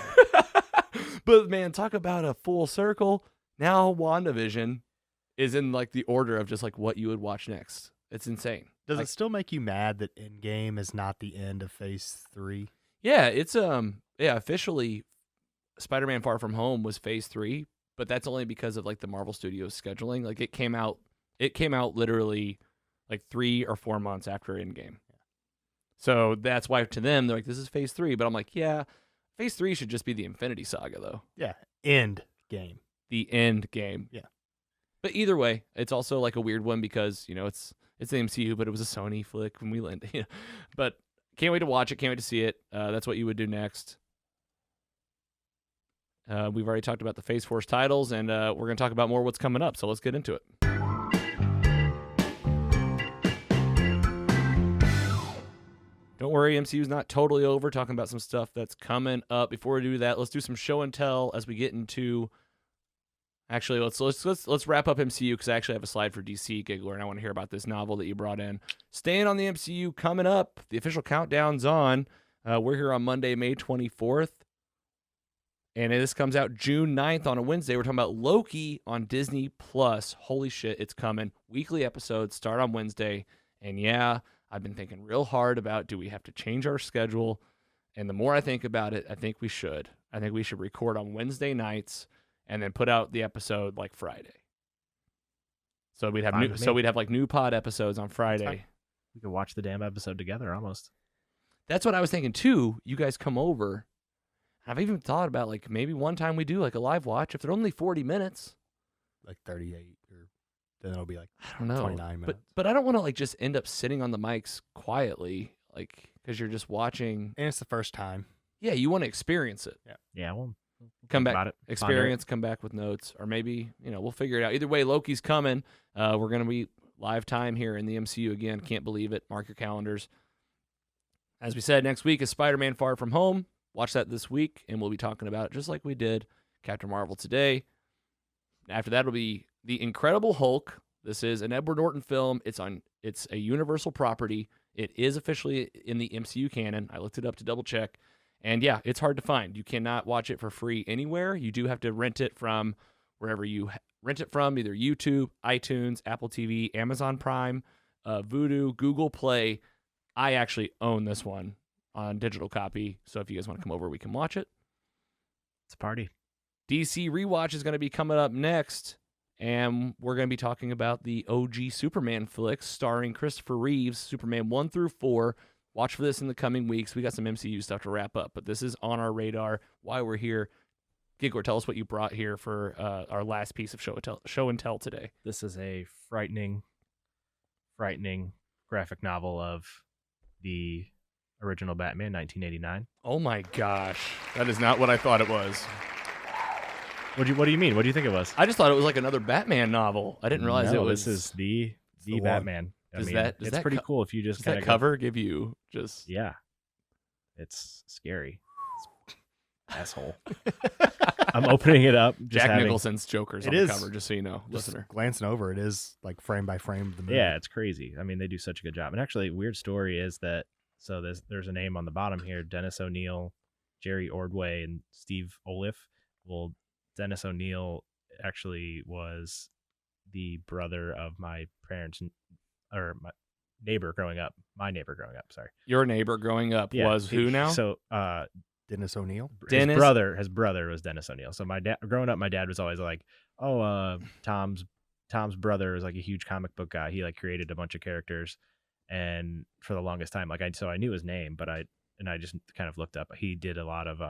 But, man, talk about a full circle. Now WandaVision is in, like, the order of just, like, what you would watch next. It's insane. Does it still make you mad that Endgame is not the end of Phase 3? Yeah, it's, officially, Spider-Man Far From Home was Phase 3. But that's only because of like the Marvel Studios scheduling. Like it came out literally like 3 or 4 months after Endgame. So that's why to them they're like, this is Phase 3. But I'm like, yeah, Phase 3 should just be the Infinity Saga though. Yeah, end game. The end game. Yeah. But either way, it's also like a weird one because it's the MCU, but it was a Sony flick when we landed. But can't wait to watch it. Can't wait to see it. That's what you would do next. We've already talked about the Phase Force titles, and we're going to talk about more what's coming up, so let's get into it. Don't worry, MCU's not totally over, talking about some stuff that's coming up. Before we do that, let's do some show and tell as we get into... Actually, let's wrap up MCU, because I actually have a slide for DC, Giggler, and I want to hear about this novel that you brought in. Staying on the MCU, coming up, the official countdown's on. We're here on Monday, May 24th. And this comes out June 9th on a Wednesday. We're talking about Loki on Disney+. Holy shit, it's coming. Weekly episodes start on Wednesday. And yeah, I've been thinking real hard about, do we have to change our schedule? And the more I think about it, I think we should. I think we should record on Wednesday nights and then put out the episode like Friday. So we'd have like new pod episodes on Friday. We could watch the damn episode together almost. That's what I was thinking too. You guys come over. I've even thought about like maybe one time we do like a live watch if they're only 40 minutes. Like 38 or then it'll be like I don't know. 29 minutes. But I don't want to like just end up sitting on the mics quietly like cuz you're just watching. And it's the first time. Yeah, you want to experience it. Yeah, we'll come think back, about it. experience, come back with notes, or maybe, we'll figure it out. Either way, Loki's coming. We're going to be live time here in the MCU again. Can't believe it. Mark your calendars. As we said, next week is Spider-Man Far From Home. Watch that this week, and we'll be talking about it just like we did Captain Marvel today. After that will be The Incredible Hulk. This is an Edward Norton film. It's a Universal property. It is officially in the MCU canon. I looked it up to double check. And yeah, it's hard to find. You cannot watch it for free anywhere. You do have to rent it from wherever you rent it from, either YouTube, iTunes, Apple TV, Amazon Prime, Vudu, Google Play. I actually own this one on digital copy. So if you guys want to come over, we can watch it. It's a party. DC Rewatch is going to be coming up next. And we're going to be talking about the OG Superman flicks starring Christopher Reeves, Superman 1 through 4. Watch for this in the coming weeks. We got some MCU stuff to wrap up, but this is on our radar. Why we're here. Giggler, tell us what you brought here for our last piece of show and tell today. This is a frightening graphic novel of the original Batman, 1989. Oh my gosh, that is not what I thought it was. What do you mean? What do you think it was? I just thought it was like another Batman novel. I didn't realize it was. This is the Batman. It's pretty cool if you just kind of cover give you just it's scary. It's asshole. I'm opening it up. Jack Nicholson's Joker's on the cover, just so you know, just listener. Glancing over, it is like frame by frame of the movie. Yeah, it's crazy. I mean, they do such a good job. And actually, weird story is that there's a name on the bottom here: Dennis O'Neil, Jerry Ordway, and Steve Oliff. Well, Dennis O'Neil actually was the brother of my parents. Or my neighbor growing up. Sorry. Your neighbor growing up was who now? So Dennis O'Neil. His brother was Dennis O'Neil. So my dad growing up, my dad was always like, Tom's brother is like a huge comic book guy. He like created a bunch of characters, and for the longest time, so I knew his name, but I just kind of looked up. He did a lot of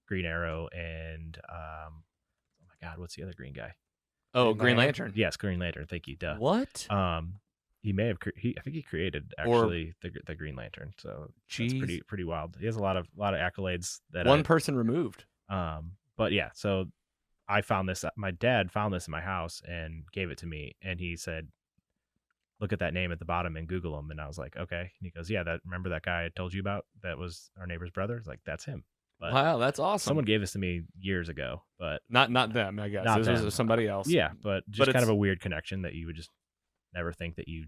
Green Arrow and oh my God, what's the other green guy? Oh, Green Lantern. Yes, Green Lantern. Thank you. Duh. What? He may have. I think he created actually the Green Lantern. So it's pretty wild. He has a lot of accolades that one person removed. But yeah, so I found this. My dad found this in my house and gave it to me, and he said, "Look at that name at the bottom and Google him." And I was like, "Okay." And he goes, "Yeah, remember that guy I told you about? That was our neighbor's brother." It's like, that's him. But wow, that's awesome. Someone gave this to me years ago, but not them. I guess this was somebody else. Yeah, but just kind of a weird connection that you would just never think that you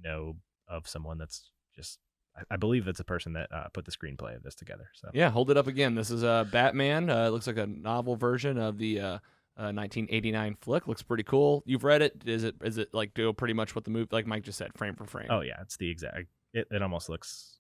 know of someone that's just. I believe it's a person that put the screenplay of this together. So yeah, hold it up again. This is Batman. It looks like a novel version of the 1989 flick. Looks pretty cool. You've read it. Is it like do pretty much what the movie, like Mike just said, frame for frame? Oh yeah, it's the exact. It almost looks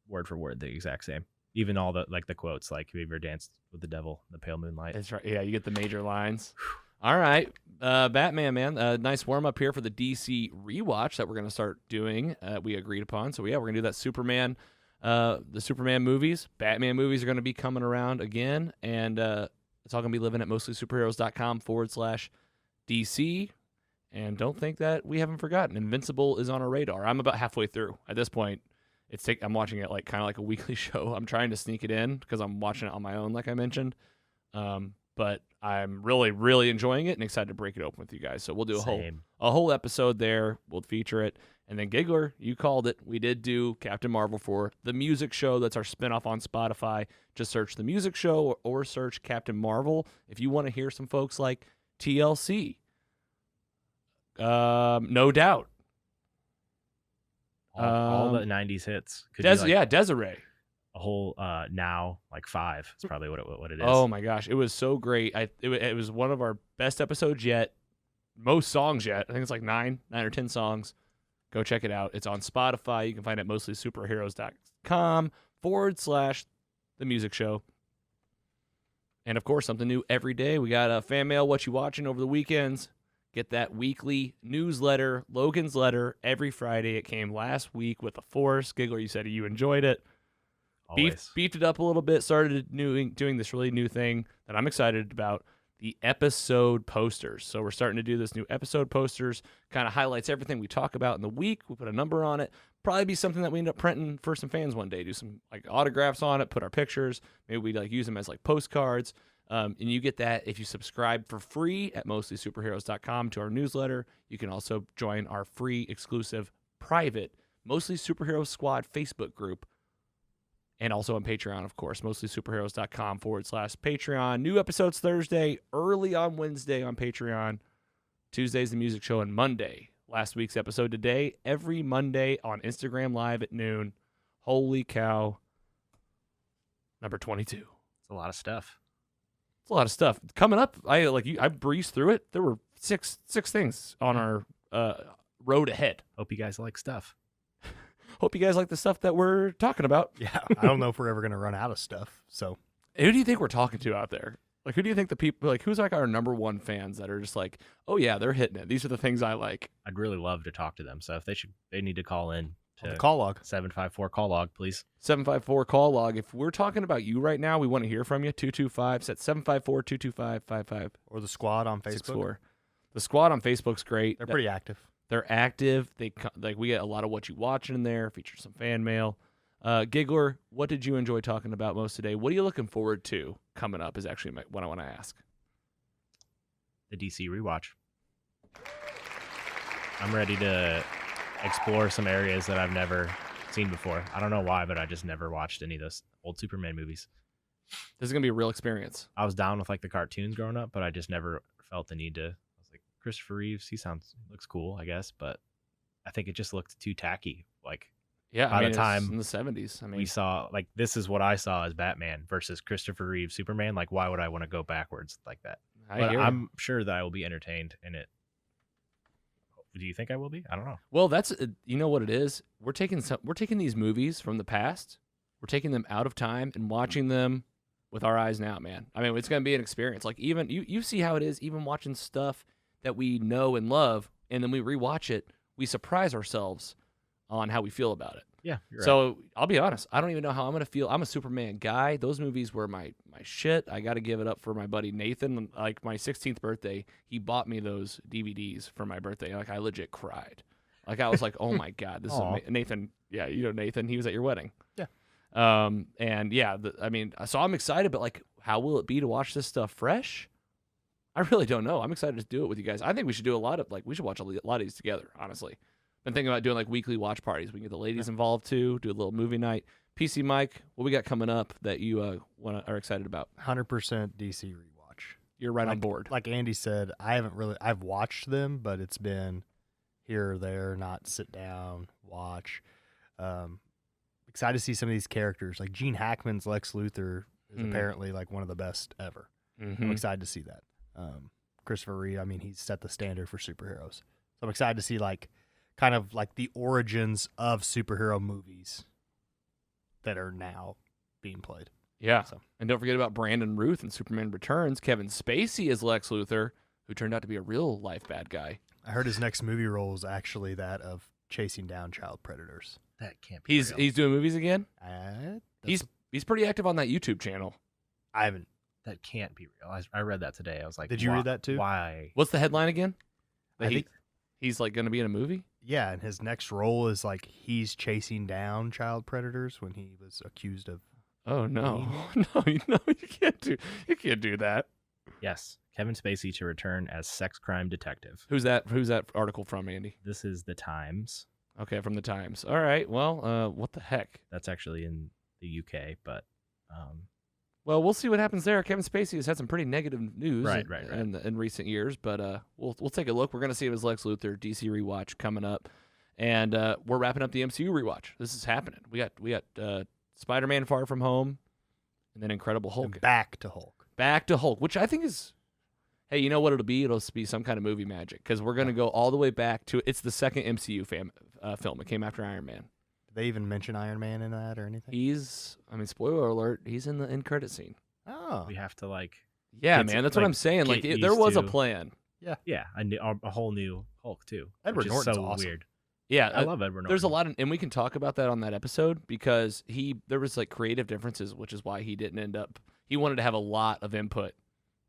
word for word the exact same. Even all the quotes, like "Have you ever danced with the devil in the pale moonlight?" That's right. Yeah, you get the major lines. All right, Batman, man. Nice warm up here for the DC rewatch that we're gonna start doing. We agreed upon. So yeah, we're gonna do that Superman, the Superman movies. Batman movies are gonna be coming around again, and it's all gonna be living at mostlysuperheroes.com/DC. And don't think that we haven't forgotten. Invincible is on our radar. I'm about halfway through at this point. I'm watching it like kind of like a weekly show. I'm trying to sneak it in because I'm watching it on my own, like I mentioned. But I'm really, really enjoying it and excited to break it open with you guys. So we'll do a whole episode there. We'll feature it. And then Giggler, you called it. We did do Captain Marvel for the music show. That's our spinoff on Spotify. Just search the music show or search Captain Marvel. If you want to hear some folks like TLC, No Doubt. All the 90s hits. Desiree. a whole now like 5 is probably what it is. Oh my gosh, it was so great. It was one of our best episodes yet, most songs yet. I think it's like 9 or 10 songs. Go check it out. It's on Spotify. You can find it at mostlysuperheroes.com/the music show. And of course, something new every day. We got a fan mail, what you watching over the weekends. Get that weekly newsletter, Logan's Letter, every Friday. It came last week with a force. Giggler, you said you enjoyed it. Always. Beefed it up a little bit, started doing this really new thing that I'm excited about, the episode posters. So we're starting to do this new episode posters, kind of highlights everything we talk about in the week. We put a number on it. Probably be something that we end up printing for some fans one day, do some like autographs on it, put our pictures. Maybe we like use them as like postcards. And you get that if you subscribe for free at mostlysuperheroes.com to our newsletter. You can also join our free, exclusive, private Mostly Superhero Squad Facebook group. And also on Patreon, of course, mostlysuperheroes.com/Patreon. New episodes Thursday, early on Wednesday on Patreon. Tuesday's the music show, and Monday, last week's episode today, every Monday on Instagram Live at noon. Holy cow. Number 22. It's a lot of stuff. It's a lot of stuff. Coming up, I breezed through it. There were six things on our road ahead. Hope you guys like stuff. Hope you guys like the stuff that we're talking about. Yeah, I don't know if we're ever going to run out of stuff. So, who do you think we're talking to out there? Like, who do you think the people, like, who's like our number one fans that are just like, oh yeah, they're hitting it. These are the things I like. I'd really love to talk to them. So if they need to call in on to the call log. 754 call log, please. 754 call log. If we're talking about you right now, we want to hear from you. 225. Set 754-225-5564. Or the squad on Facebook. The squad on Facebook's great. They're pretty active. They're active. They like we get a lot of what you watching in there. Features some fan mail. Giggler, what did you enjoy talking about most today? What are you looking forward to coming up? Is actually what I want to ask. The DC rewatch. I'm ready to explore some areas that I've never seen before. I don't know why, but I just never watched any of those old Superman movies. This is gonna be a real experience. I was down with like the cartoons growing up, but I just never felt the need to. Christopher Reeves, he looks cool, I guess, but I think it just looked too tacky. Like, yeah, by the time in the 70s, I mean, we saw like this is what I saw as Batman versus Christopher Reeves Superman. Like, why would I want to go backwards like that? But I'm sure that I will be entertained in it. Do you think I will be? I don't know. Well, that's you know what it is. We're taking these movies from the past, we're taking them out of time and watching them with our eyes now, man. I mean, it's gonna be an experience. Like even you see how it is, even watching stuff that we know and love, and then we rewatch it, we surprise ourselves on how we feel about it. Yeah, you're so right. I'll be honest, I don't even know how I'm gonna feel. I'm a Superman guy. Those movies were my shit. I got to give it up for my buddy Nathan. Like my 16th birthday, he bought me those DVDs for my birthday. Like I legit cried. Like I was like, oh my god, this is Nathan. Yeah, you know Nathan. He was at your wedding. Yeah. And yeah, I mean, so I'm excited, but like, how will it be to watch this stuff fresh? I really don't know. I'm excited to do it with you guys. I think we should do we should watch a lot of these together, honestly. Been thinking about doing like weekly watch parties. We can get the ladies involved too, do a little movie night. PC Mike, what we got coming up that you are excited about? 100% DC rewatch. You're right on board. Like Andy said, I've watched them, but it's been here or there, not sit down, watch. Excited to see some of these characters. Like Gene Hackman's Lex Luthor is apparently like one of the best ever. Mm-hmm. I'm excited to see that. Christopher Reeve, I mean, he's set the standard for superheroes. So I'm excited to see like kind of like the origins of superhero movies that are now being played. Yeah. So. And don't forget about Brandon Routh in Superman Returns. Kevin Spacey is Lex Luthor, who turned out to be a real life bad guy. I heard his next movie role is actually that of chasing down child predators. That can't be real. He's doing movies again? He's He's pretty active on that YouTube channel. I haven't. That can't be real. I read that today. I was like, did you read that too? Why? What's the headline again? I think he's like going to be in a movie? Yeah, and his next role is like he's chasing down child predators when he was accused of. Oh no, no, you can't do that. Yes, Kevin Spacey to return as sex crime detective. Who's that article from, Andy? This is the Times. Okay, from the Times. All right. Well, what the heck? That's actually in the UK, but well, we'll see what happens there. Kevin Spacey has had some pretty negative news right. in recent years, but we'll take a look. We're going to see his Lex Luthor DC rewatch coming up, and we're wrapping up the MCU rewatch. This is happening. We got Spider-Man Far From Home, and then Incredible Hulk. And back to Hulk. Back to Hulk, which I think is, hey, you know what it'll be? It'll be some kind of movie magic because we're going to go all the way back to, it's the second MCU film. It came after Iron Man. Did they even mention Iron Man in that or anything? Spoiler alert, he's in the end credit scene. Oh. We have to Yeah, Get- man, that's what like, I'm saying. Like, get there used was a to- plan. yeah, a whole new Hulk too. Edward which is Norton's so awesome. weird. Yeah, I love Edward Norton. there's a lot, and we can talk about that on that episode because there was like creative differences, which is why he didn't end up. He wanted to have a lot of input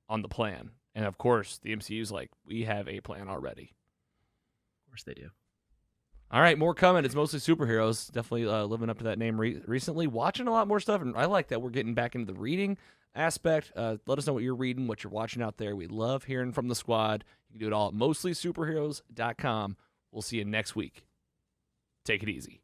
on the plan, and of course, the MCU's like, we have a plan already. Of course they do. All right, more coming. It's mostly superheroes. Definitely living up to that name recently. Watching a lot more stuff, and I like that we're getting back into the reading aspect. Let us know what you're reading, what you're watching out there. We love hearing from the squad. You can do it all at mostlysuperheroes.com. We'll see you next week. Take it easy.